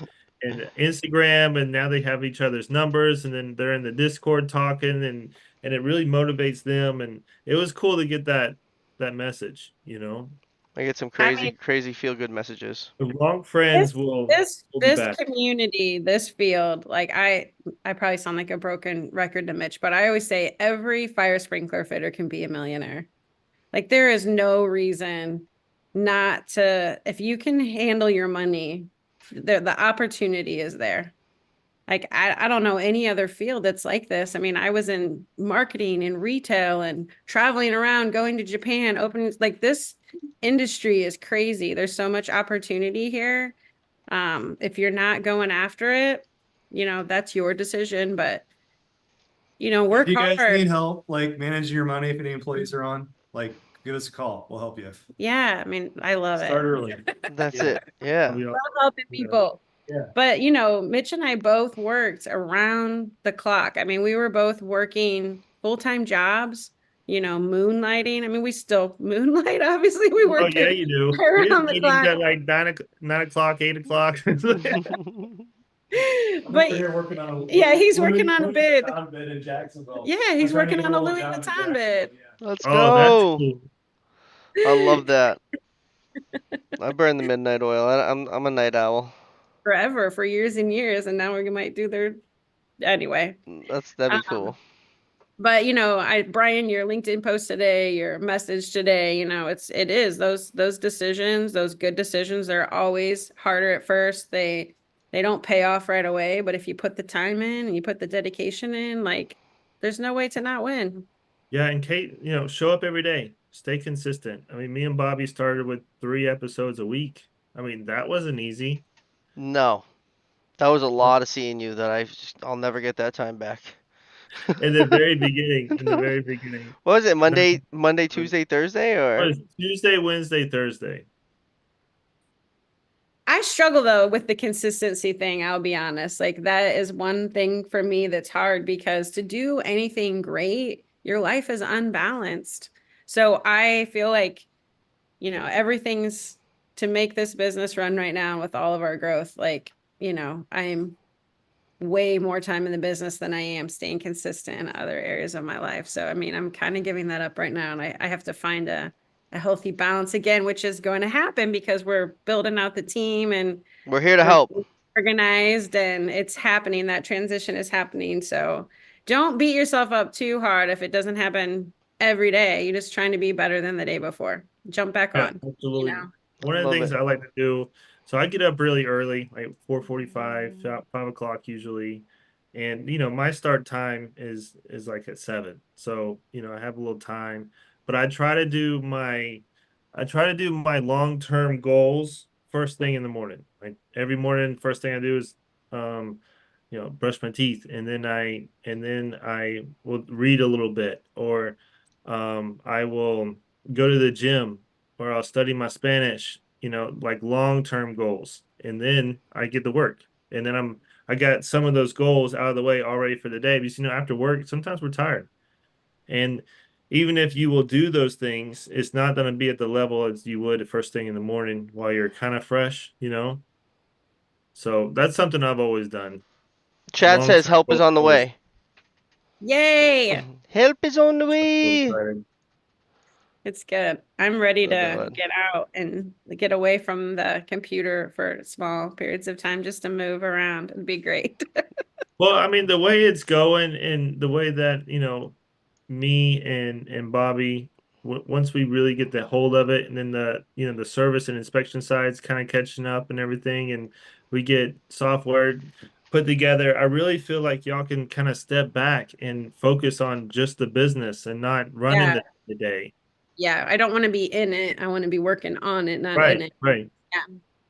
Instagram, and now they have each other's numbers, and then they're in the Discord talking, and it really motivates them. And it was cool to get that message, you know. I get some I crazy mean, crazy feel good messages. The wrong friends will be this back. community, this field, like I probably sound like a broken record to Mitch, but I always say every fire sprinkler fitter can be a millionaire. Like there is no reason not to, if you can handle your money, the opportunity is there. Like I don't know any other field that's like this. I mean, I was in marketing and retail and traveling around, going to Japan, opening like this industry is crazy. There's so much opportunity here. If you're not going after it, that's your decision, but If work you guys hard. need help, like managing your money, if any employees are on, like give us a call. We'll help you. Yeah, I mean, I love Start it. early. That's Yeah. it. Yeah. That'll be Love awesome. helping people. Yeah. But Mitch and I both worked around the clock. I mean, we were both working full-time jobs, moonlighting. I mean, we still moonlight, obviously. We Oh work yeah, you do. We have around the meetings clock. at like 9 o'clock, 8 o'clock. But We're working on yeah, he's working on a bid. bid in Jacksonville. Yeah, he's working on a Louis Vuitton bid. Let's Oh, that's go. cool. I love that. I burn the midnight oil. I'm a night owl. Forever, for years and years, and now we might do their anyway. That'd be cool. But Brian, your LinkedIn post today, your message today, it is those decisions, those good decisions, they're always harder at first. They don't pay off right away, but if you put the time in and you put the dedication in, like there's no way to not win. Yeah, and Kate, show up every day. Stay consistent. I mean, me and Bobby started with 3 episodes a week. I mean, that wasn't easy. No, that was a lot of seeing you that I'll never get that time back. In the very beginning, in the very beginning. What was it? And then Monday, Tuesday, Thursday, it or? was Tuesday, Wednesday, Thursday. I struggle though with the consistency thing, I'll be honest. Like that is one thing for me that's hard because to do anything great, your life is unbalanced. So I feel like, everything's to make this business run right now with all of our growth. Like, I'm way more time in the business than I am staying consistent in other areas of my life. So, I mean, I'm kind of giving that up right now and I have to find a a healthy balance again, which is going to happen because we're building out the team and We're here to we're help. organized and it's happening. That transition is happening. So don't beat yourself up too hard if it doesn't happen every day. You're just trying to be better than the day before. Jump back Yeah, on, you absolutely. know. One of the Love things it. I like to do, so I get up really early, like 4:45, 5 o'clock usually. And my start time is like at 7. So, I have a little time, but I try to do my long-term goals first thing in the morning. Like every morning, first thing I do is brush my teeth, and then I will read a little bit, or I will go to the gym, or I'll study my Spanish, like long-term goals. And then I get to work. And then I got some of those goals out of the way already for the day because after work, sometimes we're tired. And even if you will do those things, it's not going to be at the level as you would the first thing in the morning while you're kind of fresh. So that's something I've always done. Chad says Long-term help is on the goals. way. Yay. Help is on the So way. excited. It's good. I'm ready Love that to one. get out and get away from the computer for small periods of time just to move around. It'd be great. Well, I mean, the way it's going and the way that, me and Bobby, once we really get the hold of it, and then the service and inspection sides kind of catching up and everything, and we get software put together, I really feel like y'all can kind of step back and focus on just the business and not running Yeah. the day. Yeah. I don't want to be in it. I want to be working on it, not in Right, it. right. Yeah.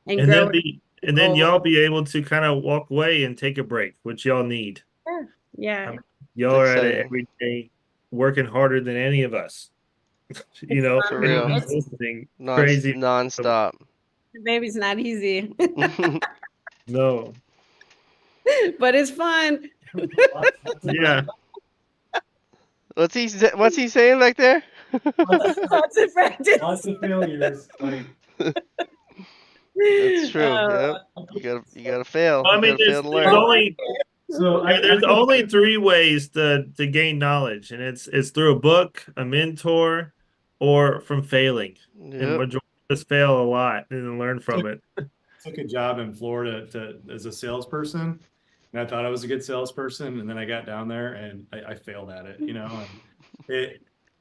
And And then growing be and then goals. y'all be able to kind of walk away and take a break, which y'all need. Yeah. Yeah. Y'all It's are at it exciting. every day, working harder than any of us. It's For real. Anyone it's listening, crazy. Non-stop. the baby's not easy, No, but it's fun. yeah. What's he saying back there? Lots of practice. Lots of failures. Like That's true. Uh, Yep. You gotta fail. I You mean, gotta fail there's to there's learn. only so there's only three ways to gain knowledge, and it's through a book, a mentor, or from failing. And Yep. majority of us fail a lot and then learn from it. took a job in Florida as a salesperson, and I thought I was a good salesperson, and then I got down there and I failed at it, and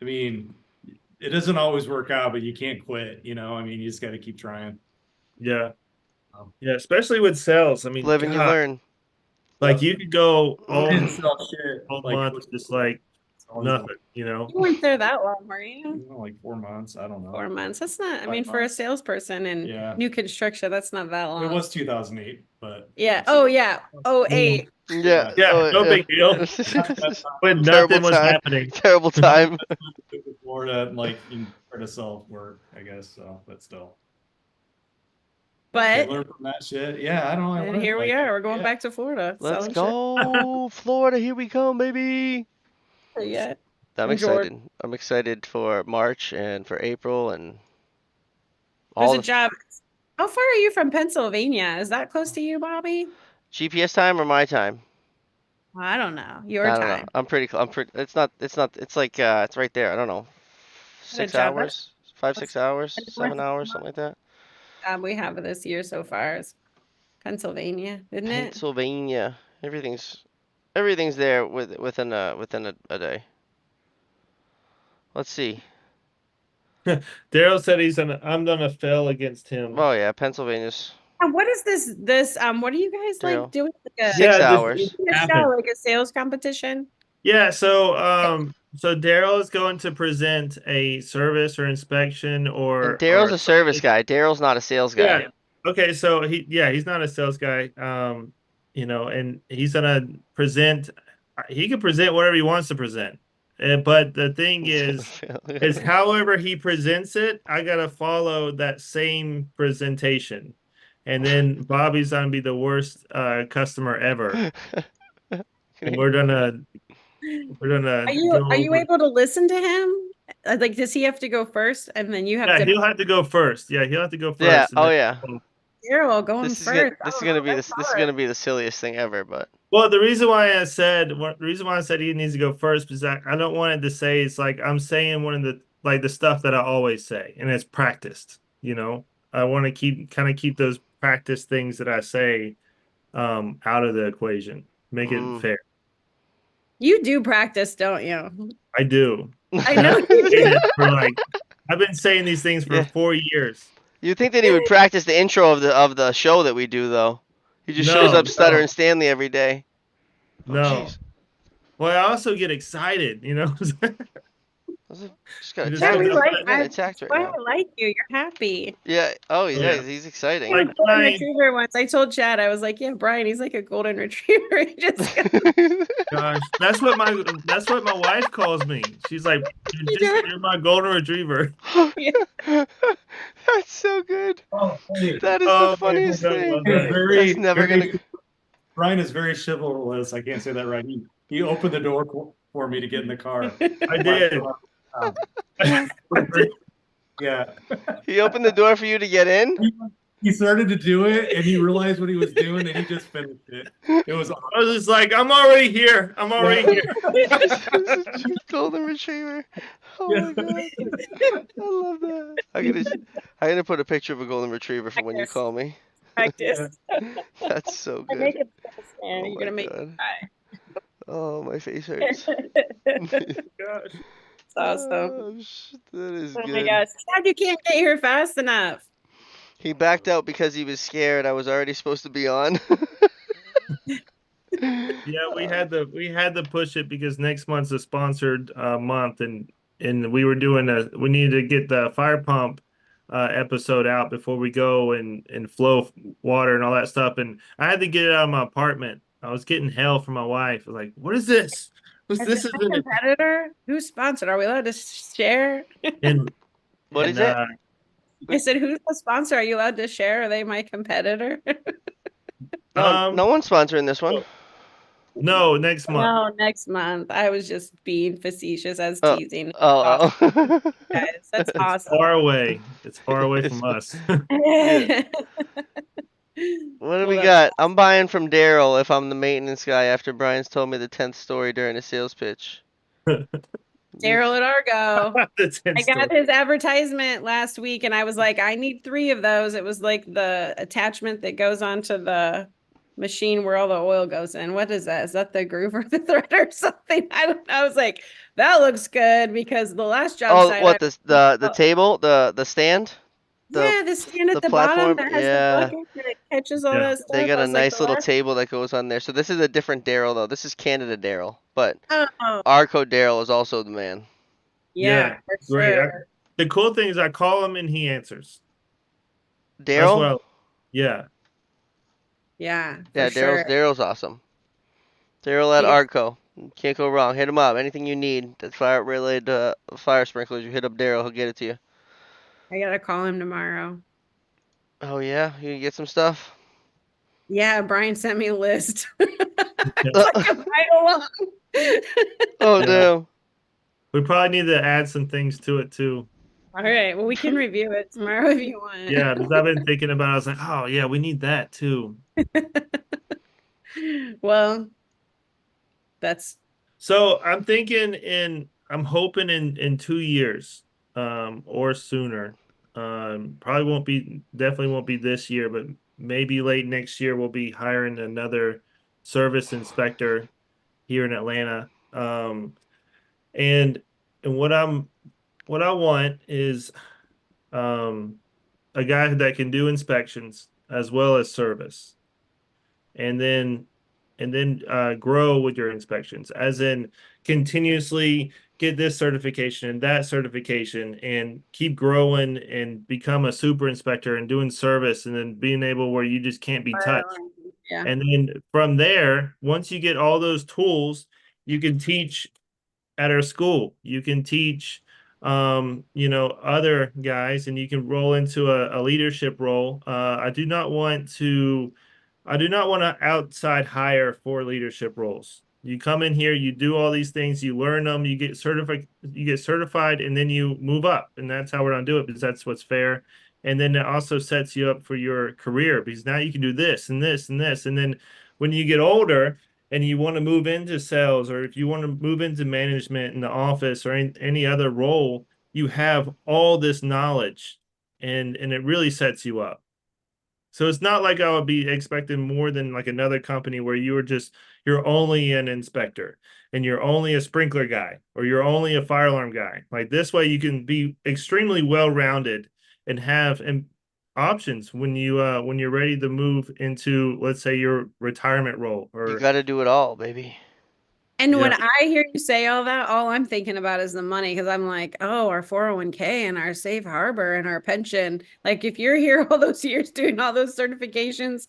I mean, it doesn't always work out, but you can't quit, I mean, you just got to keep trying. Yeah, Um, yeah. Especially with sales. I mean, Live and you God, learn. like you could go I didn't sell shit all like month just like nothing. you weren't there that long, were you? like 4 months. I don't know. 4 months. That's not, I mean, 5 for a months. salesperson in Yeah, new construction, that's not that it long. was 2008, but Yeah. Oh, yeah. Oh, eight. Yeah. Yeah, Oh, no yeah. big deal. When Terrible nothing was time. happening. Terrible time. Florida, and like you try to sell work, I guess. So, but still, But learn from that shit. Yeah, I don't know. I and learned here we like, are. We're going yeah. back to Florida. Let's Selling shit. go, Florida. Here we come, baby. Yeah. I'm And Georgia. excited. I'm excited for March and for April and There's all a the job. How far are you from Pennsylvania? Is that close to you, Bobby? GPS time or my time. I don't know. Your I don't know. time. I'm pretty. I'm pretty. It's not. It's not. It's like. It's right there. I don't know. What a Six job. That's hours. 5, 6 hours. the fourth 7 hours. Something like that. job we have this year so far is Pennsylvania, isn't it? Pennsylvania. Everything's there within a day. Let's see. Daryl said I'm gonna fail against him. Oh yeah, Pennsylvania's And what is what are you guys like Daryl. doing? Like a, 6 hours. a show, Happened. like a sales competition? Yeah, so Daryl is going to present a service or inspection And or Daryl's a service guy. Daryl's not a sales guy. yeah. Okay, so he's not a sales guy. And he's gonna present. He can present whatever he wants to present. But the thing is however he presents it, I gotta follow that same presentation. And then Bobby's gonna be the worst customer ever. And we're gonna go Are you over. able to listen to him? Like, does he have to go first, and then you have Yeah, to? he'll have to go first. Yeah, he'll have to go Yeah. first, and Oh then. yeah. Daryl going first. I This is don't know. gonna be That's this is hard. gonna be the silliest thing ever. But Well, the reason why I said he needs to go first is I don't want it to say it's like I'm saying one of like the stuff that I always say, and it's practiced. I want to keep those practice things that I say out of the equation, make it Mm. fair. You do practice, don't you? I do. I And know you do. I've been saying these things for Yeah. 4 years. You'd think that he would practice the intro of the show that we do, though. He just shows No, up stuttering Stanley every day. Oh, no. jeez. Well, I also get excited, Just gotta I just Yeah, get attack. we that, like. You gotta That's attack right why now. I like you. You're happy. Yeah. Oh, oh yeah. yeah. He's exciting. A Like golden retriever once. I told Chad, I was like, "Yeah, Brian, he's like a golden retriever." He just gosh, that's what my wife calls me. She's like, you do you're my golden retriever. it. That's so good. Oh, hey, That is the Oh my funniest God, I thing. love Brian is that. That's very, never gonna. very, Brian is very chivalrous. I can't say that right. He opened the door for me to get in the car. I did. I did. Yeah. He opened the door for you to get in. He started to do it and he realized what he was doing and he just finished it. It was awesome. I was just like, I'm already here. I'm already here. He's a cute golden retriever. Oh my god, I love that. I'm gonna put a picture of a golden retriever for when you call me. Practice. That's so I good. make it fast, man. Oh You're my gonna make god. me Oh, my face hurts. cry. Gosh. It's awesome. That is Oh my good. gosh. Chad, you can't get here fast enough. He backed out because he was scared. I was already supposed to be on. Yeah, we had to push it because next month's a sponsored month, and we needed to get the fire pump episode out before we go and flow water and all that stuff. And I had to get it out of my apartment. I was getting hell from my wife. I was like, "What is this? Is This this is a it." competitor? Who's sponsored? Are we allowed to share? And What and is it? I said, who's the sponsor? Are you allowed to share? Are they my competitor? No, no one's sponsoring this one. no, next month. No, next month. I was just being facetious. I was Oh, teasing. oh, oh. Guys, that's It's awesome. far away. It's far away It's- from us. Yeah. What do Well, we that's got? I'm buying from Daryl if I'm the maintenance guy after Brian's told me the 10th story during a sales pitch. Daryl at Argo. The I 10 got story. his advertisement last week and I was like, I need 3 of those. It was like the attachment that goes onto the machine where all the oil goes in. What is that? Is that the groove or the thread or something? I don't know. I was like, that looks good because the last job Oh, site what the table, the stand, the yeah, the stand at the the bottom platform? that has the Yeah, bucket and it catches all Yeah. that they stuff. got I a was like, nice the little last table that goes on there. So this is a different Daryl though. This is Canada Daryl, but oh Arco Daryl is also the man. yeah, for Great. sure. The cool thing is I call him and he answers. That's Daryl? what yeah. Yeah, for Yeah, sure. Daryl's awesome. Daryl at You got- Arco. Can't go wrong. Hit him up. Anything you need that's fire related fire sprinklers, you hit up Daryl. He'll get it to you. I gotta call him tomorrow. Oh yeah, you get some stuff. Yeah, Brian sent me a list. Uh, Like a mile long. oh Yeah. damn. We probably need to add some things to it too. All right, well, we can review it tomorrow if you want. Yeah, because I've been thinking about it. I was like, oh yeah, we need that too. Well, that's So I'm hoping in 2 years, or sooner. Definitely won't be this year, but maybe late next year we'll be hiring another service inspector here in Atlanta. And what I want is a guy that can do inspections as well as service, and then grow with your inspections, as in continuously get this certification and that certification and keep growing and become a super inspector and doing service and then being able where you just can't be touched. yeah. And then from there, once you get all those tools, you can teach at our school. You can teach other guys, and you can roll into a leadership role. I do not want to outside hire for leadership roles. You come in here, you do all these things, you learn them, you get certified, and then you move up. And that's how we're gonna do it, because that's what's fair. And then it also sets you up for your career, because now you can do this and this and this. And then when you get older and you want to move into sales, or if you want to move into management in the office or any other role, you have all this knowledge, and it really sets you up. So it's not like I would be expecting more than like another company where you're only an inspector and you're only a sprinkler guy or you're only a fire alarm guy. Like this way you can be extremely well-rounded and have options when you're ready to move into, let's say, your retirement role You or got to do it all, baby. And yeah. when I hear you say all that, all I'm thinking about is the money because I'm like, oh, our 401k and our safe harbor and our pension. Like, if you're here all those years doing all those certifications,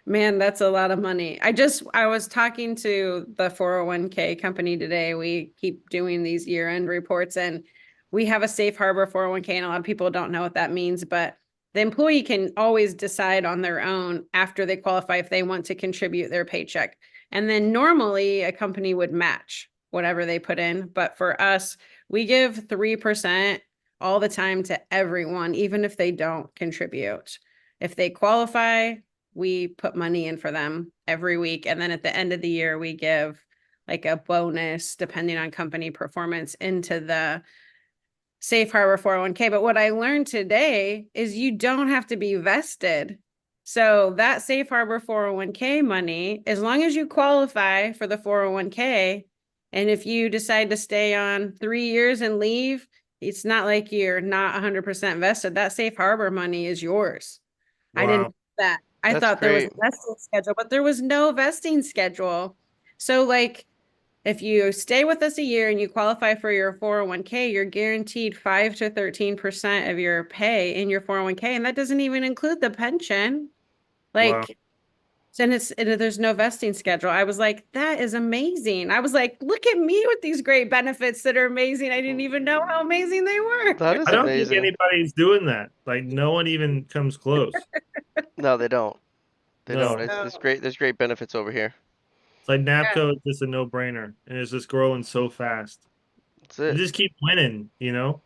man, that's a lot of money. I was talking to the 401k company today. We keep doing these year-end reports, and we have a safe harbor 401k, and a lot of people don't know what that means, but the employee can always decide on their own after they qualify if they want to contribute their paycheck. And then normally a company would match whatever they put in. But for us, we give 3% all the time to everyone, even if they don't contribute. If they qualify, we put money in for them every week. And then at the end of the year, we give like a bonus, depending on company performance, into the safe harbor 401k. But what I learned today is you don't have to be vested. So that safe harbor 401k money, as long as you qualify for the 401k, and if you decide to stay on 3 years and leave, it's not like you're not 100% vested. That safe harbor money is yours. I didn't know Wow. that. I That's thought there was a great. vesting schedule, but there was no vesting schedule. So like if you stay with us a year and you qualify for your 401k, you're guaranteed 5 to 13% of your pay in your 401k. And that doesn't even include the pension. Wow. Like, there's no vesting schedule. I was like, that is amazing. I was like, look at me with these great benefits that are amazing. I didn't even know how amazing they were. That is I don't think amazing. anybody's doing that. Like no one even comes close. No, they don't. They don't. No. It's great. There's great benefits over here. It's like Yeah. NAFPCO is just a no-brainer and it's just growing so fast. That's You it. just keep winning, you know?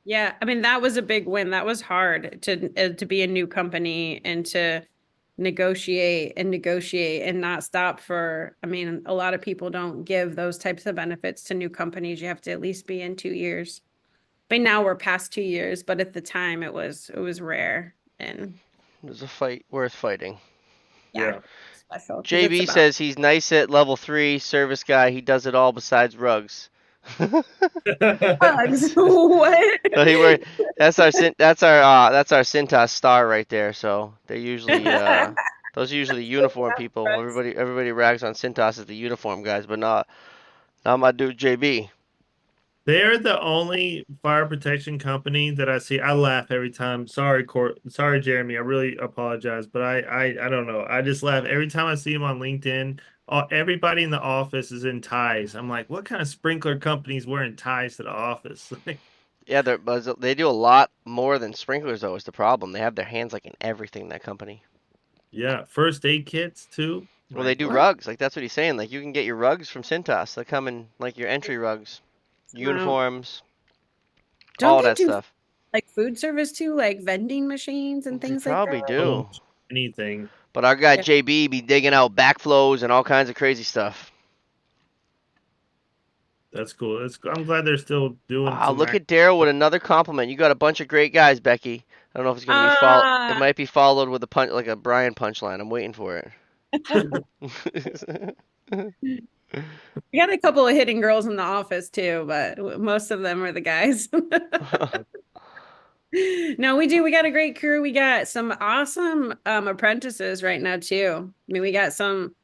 Yeah, I mean that was a big win. That was hard to be a new company and to negotiate and not stop for. I mean, a lot of people don't give those types of benefits to new companies. You have to at least be in 2 years. But now we're past 2 years, but at the time it was rare and It was a fight worth fighting. yeah, Yeah. special because it's JB about says he's nice at level 3, service guy. He does it all besides rugs. bugs. What? So he wear that's our Cintas star right there. So they usually those are usually uniform people. Everybody rags on Cintas as the uniform guys, but not my dude JB. They're the only fire protection company that I see. I laugh every time. Sorry, Court. Sorry, Jeremy. I really apologize, but I don't know. I just laugh every time I see him on LinkedIn. Everybody in the office is in ties. I'm like, what kind of sprinkler companies wearing ties to the office? Yeah, they do a lot more than sprinklers though. Is the problem? They have their hands like in everything. That company. Yeah, first aid kits too. Well, they Like do what? rugs. Like that's what he's saying. Like you can get your rugs from Cintas. They come in like your entry rugs, No. uniforms, Don't all they that do stuff. like food service too, like vending machines and They things like probably that? Oh, do. anything. But our guy Yeah. JB be digging out backflows and all kinds of crazy stuff. That's cool. I'm glad they're still doing Wow, some look act. at Daryl with another compliment. You got a bunch of great guys, Becky. I don't know if it's gonna be It Ah, might be followed with a punch, like a Brian punchline. I'm waiting for it. we got a couple of hitting girls in the office too, but most of them are the guys. No, we do. We got a great crew. We got some awesome apprentices right now too. I mean, we got some,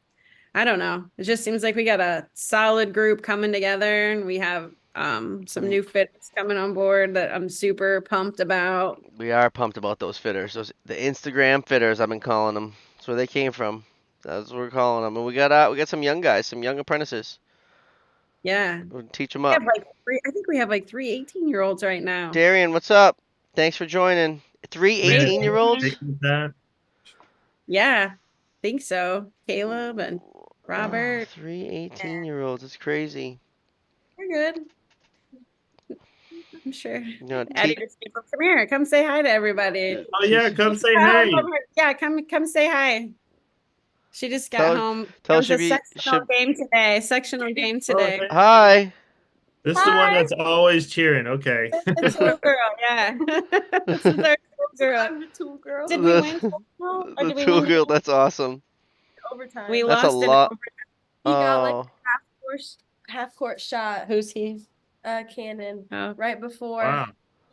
I don't know. It just seems like we got a solid group coming together and we have some new fitters coming on board that I'm super pumped about. We are pumped about those fitters. The Instagram fitters, I've been calling them. That's where they came from. That's what we're calling them. And we got some young guys, some young apprentices. Yeah. We'll teach them We up. have like I think we have like three 18-year-olds right now. Darian, what's up? Thanks for joining. Three Man, 18-year-olds? taking that. Yeah, think so. Caleb and Oh, Robert. three Yeah, 18-year-olds. It's crazy. they're good. I'm sure. You know, Addie just came from, come here. Come say hi to everybody. Oh yeah, teach. come say Got home hey. from yeah, come say hi. She just got Tell home. There tell was a should be sectional should. game today. Sectional game Oh today. hey. Hi. This is the one Hi. that's always cheering. Okay. The tool girl, yeah. This is our tool girl. I'm the tool girl. Did we win tool or The did we tool win girl, that's awesome. Overtime. We That's a lost in lot. overtime. He got like Oh, half court shot. Who's he? Cannon Oh, right before Wow.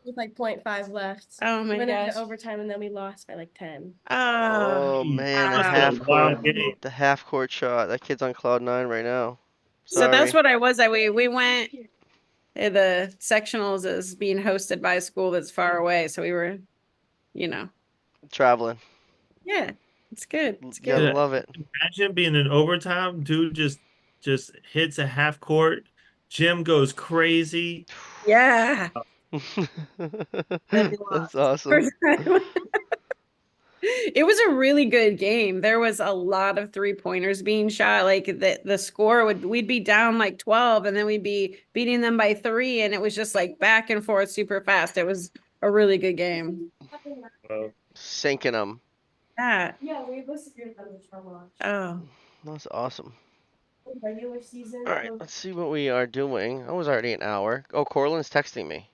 with like 0.5 left. oh my Went gosh. into overtime and then we lost by like 10. oh Oh. man, the That's Wow. a half court, wild game. the half court shot. That kid's on cloud 9 right now. So that's Sorry. what I was. We went the sectionals is being hosted by a school that's far away. So we were, Traveling. yeah, it's good. It's You gotta good. Yeah. love it. Imagine being in overtime, dude just hits a half court. Jim goes crazy. Yeah. Then we That's lost. awesome. It was a really good game. There was a lot of 3-pointers being shot. Like the score we'd be down like 12 and then we'd be beating them by 3 and it was just like back and forth super fast. It was a really good game. Well, Sinking them. Yeah. Yeah, we listed your numbers for watch. Oh. That's awesome. Regular season. All right, let's see what we are doing. I was already an hour. Oh, Corlin's texting me.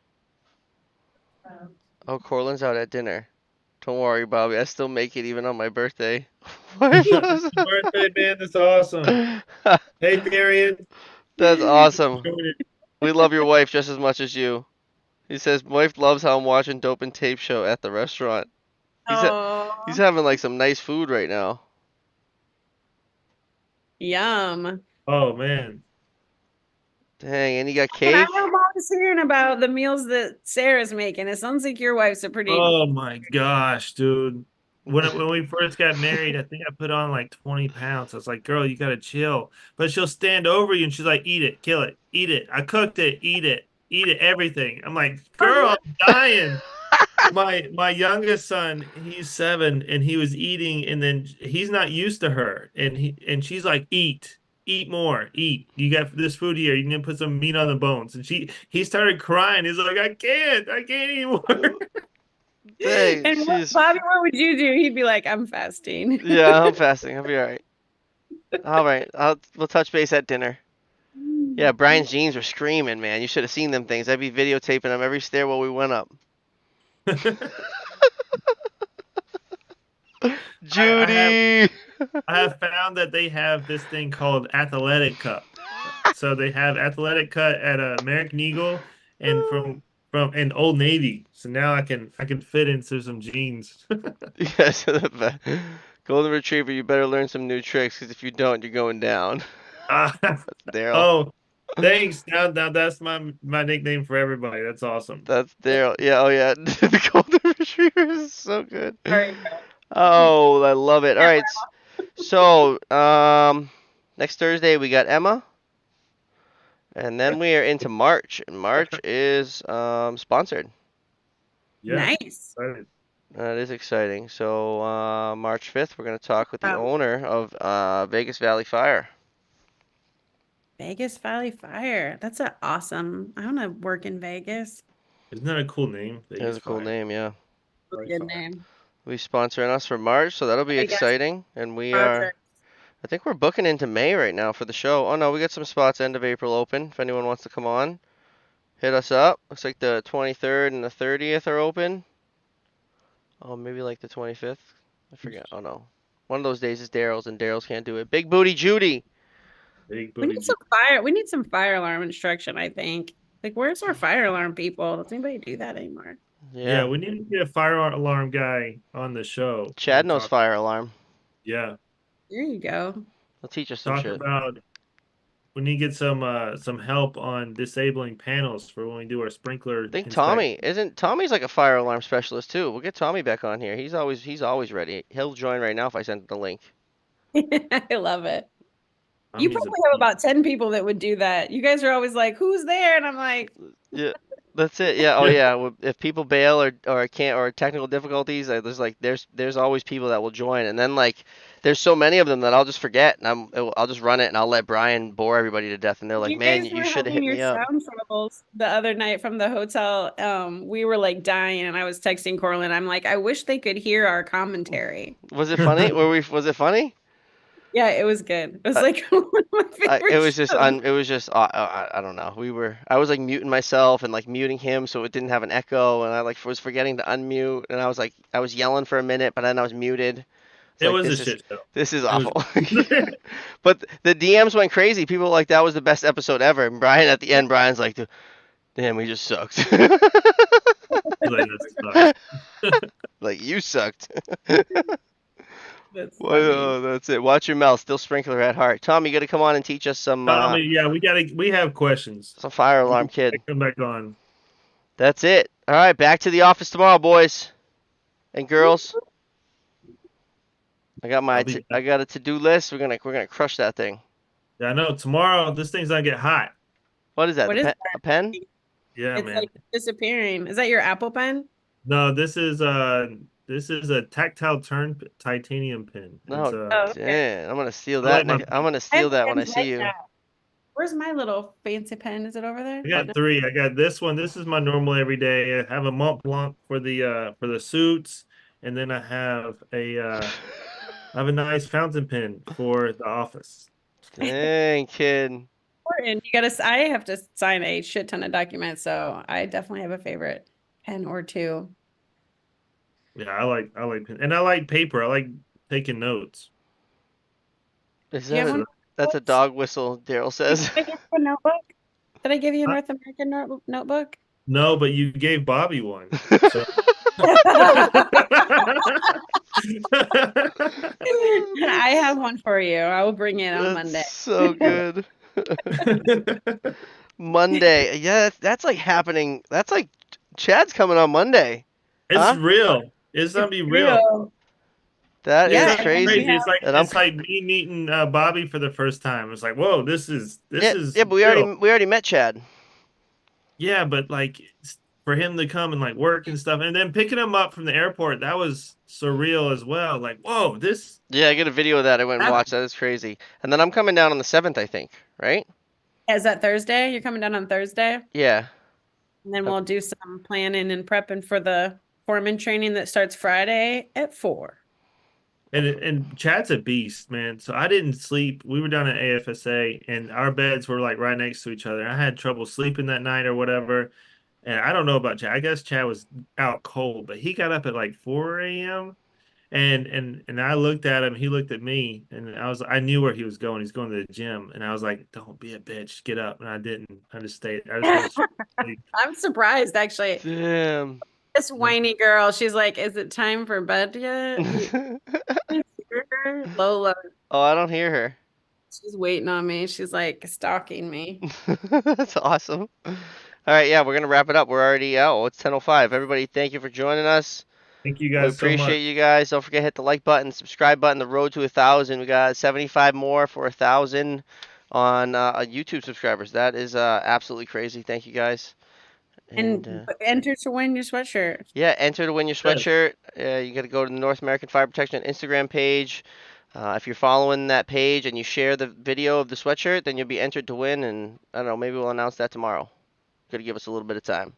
Oh, Corlin's out at dinner. Don't worry, Bobby. I still make it even on my birthday. happy birthday, man. That's awesome. Hey, Darian. That's awesome. Enjoyed it. We love your wife just as much as you. He says, wife loves how I'm watching Dope and Tape show at the restaurant. He's Oh. having like some nice food right now. Yum. Oh man. Dang, and you got And I cake? am always hearing about the meals that Sarah's making. It sounds like your wife's a pretty Oh my gosh, dude. When we first got married, I think I put on like 20 pounds. I was like, girl, you gotta chill. But she'll stand over you and she's like, eat it, kill it, eat it. I cooked it, eat it, everything. I'm like, girl, I'm dying. My youngest son, he's 7, and he was eating, and then he's not used to her, and she's like, eat more, eat. You got this food here. You can put some meat on the bones. And he started crying. He's like, I can't anymore. Dang, And she's. Bobby, what would you do? He'd be like, I'm fasting. Yeah, I'm fasting. I'll be all right. All right, we'll touch base at dinner. Yeah, Brian's jeans were screaming, man. You should have seen them things. I'd be videotaping them every stairwell we went up. Judy. I have found that they have this thing called athletic cut. So they have athletic cut at American Eagle and from and Old Navy. So now I can fit into some jeans. Yes, Golden Retriever, you better learn some new tricks because if you don't, you're going down. That's Daryl. Oh, thanks. Now that's my nickname for everybody. That's awesome. That's Daryl. Yeah, oh yeah. The Golden Retriever is so good. Sorry. Oh, I love it. All right. So, next Thursday we got Emma. And then we are into March. And March is sponsored. Yeah. Nice. Excited. That is exciting. So, March 5th, we're going to talk with the Wow. owner of Vegas Valley Fire. Vegas Valley Fire. That's awesome. I want to work in Vegas. Isn't that a cool name? That's a cool name, yeah. Good name. We're sponsoring us for March, so that'll be I guess. exciting. And we are, I think we're booking into May right now for the show. Oh no, we got some spots end of April open. If anyone wants to come on, hit us up. Looks like the 23rd and the 30th are open. Oh, maybe like the 25th. I forget. Oh no. One of those days is Daryl's and Daryl's can't do it. Big Booty Judy. Big We booty. need some fire. We need some fire alarm instruction, I think. Like, where's our fire alarm people? Does anybody do that anymore? Yeah, we need to get a fire alarm guy on the show. Chad knows fire alarm. Yeah. There you go. He'll teach us some Talk shit. about we need to get some help on disabling panels for when we do our sprinkler. I think inspection. Tommy's like a fire alarm specialist too. We'll get Tommy back on here. He's always ready. He'll join right now if I send him the link. I love it. You Tommy's a probably have about 10 people that would do that. You guys are always like, who's there? And I'm like, Yeah, that's it. Yeah. Oh yeah. If people bail or can't or technical difficulties, there's always people that will join, and then like there's so many of them that I'll just forget, and I'll just run it, and I'll let Brian bore everybody to death, and they're like, you man, guys you were should have having hit your me up. sound troubles the other night from the hotel. We were like dying, and I was texting Corlin. I'm like, I wish they could hear our commentary. Was it funny? Was it funny? Yeah, it was good. It was like one of my favorite It was just shows. it was just I don't know. I was like muting myself and like muting him so it didn't have an echo, and I like was forgetting to unmute, and I was yelling for a minute, but then I was muted. It's It like was a shit show. this is It was. awful. But the DMs went crazy. People were like that was the best episode ever. And Brian at the end, Brian's like, damn, we just sucked. Like, this sucks. Like you sucked. That's Well, funny. that's it. Watch your mouth. Still sprinkler at heart. Tom, you got to come on and teach us Tommy, yeah, we have questions. some fire We alarm, can kid. come back on. That's it. All right, back to the office tomorrow, boys and girls. I got I'll be I back. got a to-do list. We're gonna crush that thing. Yeah, I know tomorrow this thing's gonna get hot. What is that? What is A pen? Yeah, It's man. like disappearing. Is that your Apple pen? No, this is a tactile turn titanium pin. It's No, Oh, okay. damn. I'm gonna steal I like that. my I'm gonna I steal have that when I pens see like you. that. Where's my little fancy pen? Is it over there? I got three. I got this one. This is my normal everyday. I have a Mont Blanc for the suits, and then I have a nice fountain pen for the office. Dang, kid. Important. I have to sign a shit ton of documents, so I definitely have a favorite pen or two. Yeah, I like pen, and I like paper. I like taking notes. Is Do you that have one? that's a dog whistle, Daryl says. Did I give you a notebook? Did I give you a Huh? North American notebook? No, but you gave Bobby one. So I have one for you. I will bring it on Monday. That's so good. Monday. Yeah, that's like happening. That's like Chad's coming on Monday. It's Huh? real. It's gonna It's be real. real. That It's Yeah, is gonna and be then we crazy. crazy. have And I'm It's like me meeting Bobby for the first time. It's like, whoa, this yeah, is yeah, but real. we already met Chad. Yeah, but like for him to come and like work and stuff, and then picking him up from the airport, that was surreal as well. Like, whoa, this. Yeah, I get a video of that. I went and watched. That is crazy. And then I'm coming down on the 7th, I think. Right? Is that Thursday? You're coming down on Thursday? Yeah. And then we'll do some planning and prepping for the foreman training that starts Friday at 4. And Chad's a beast, man. So I didn't sleep. We were down at AFSA, and our beds were like right next to each other. I had trouble sleeping that night or whatever. And I don't know about Chad. I guess Chad was out cold, but he got up at like 4 a.m. And I looked at him, he looked at me, and I knew where he was going. He's going to the gym. And I was like, don't be a bitch, get up. And I didn't. I just stayed. I just went straight to sleep. I'm surprised actually. Damn. This whiny girl, she's like, "Is it time for bed yet?" Lola, Oh, I don't hear her. she's waiting on me. She's like stalking me. That's awesome. All right, yeah, we're gonna wrap it up. We're already out. Oh, it's 10:05. Everybody, thank you for joining us. Thank you We guys so appreciate much. you guys. Don't forget to hit the like button, subscribe button. The road to 1,000. We got 75 more for 1,000 on YouTube subscribers. That is absolutely crazy. Thank you guys. And enter to win your sweatshirt. Yeah, enter to win your Yes. sweatshirt. You got to go to the North American Fire Protection Instagram page. If you're following that page and you share the video of the sweatshirt, then you'll be entered to win. And I don't know, maybe we'll announce that tomorrow. Got to give us a little bit of time.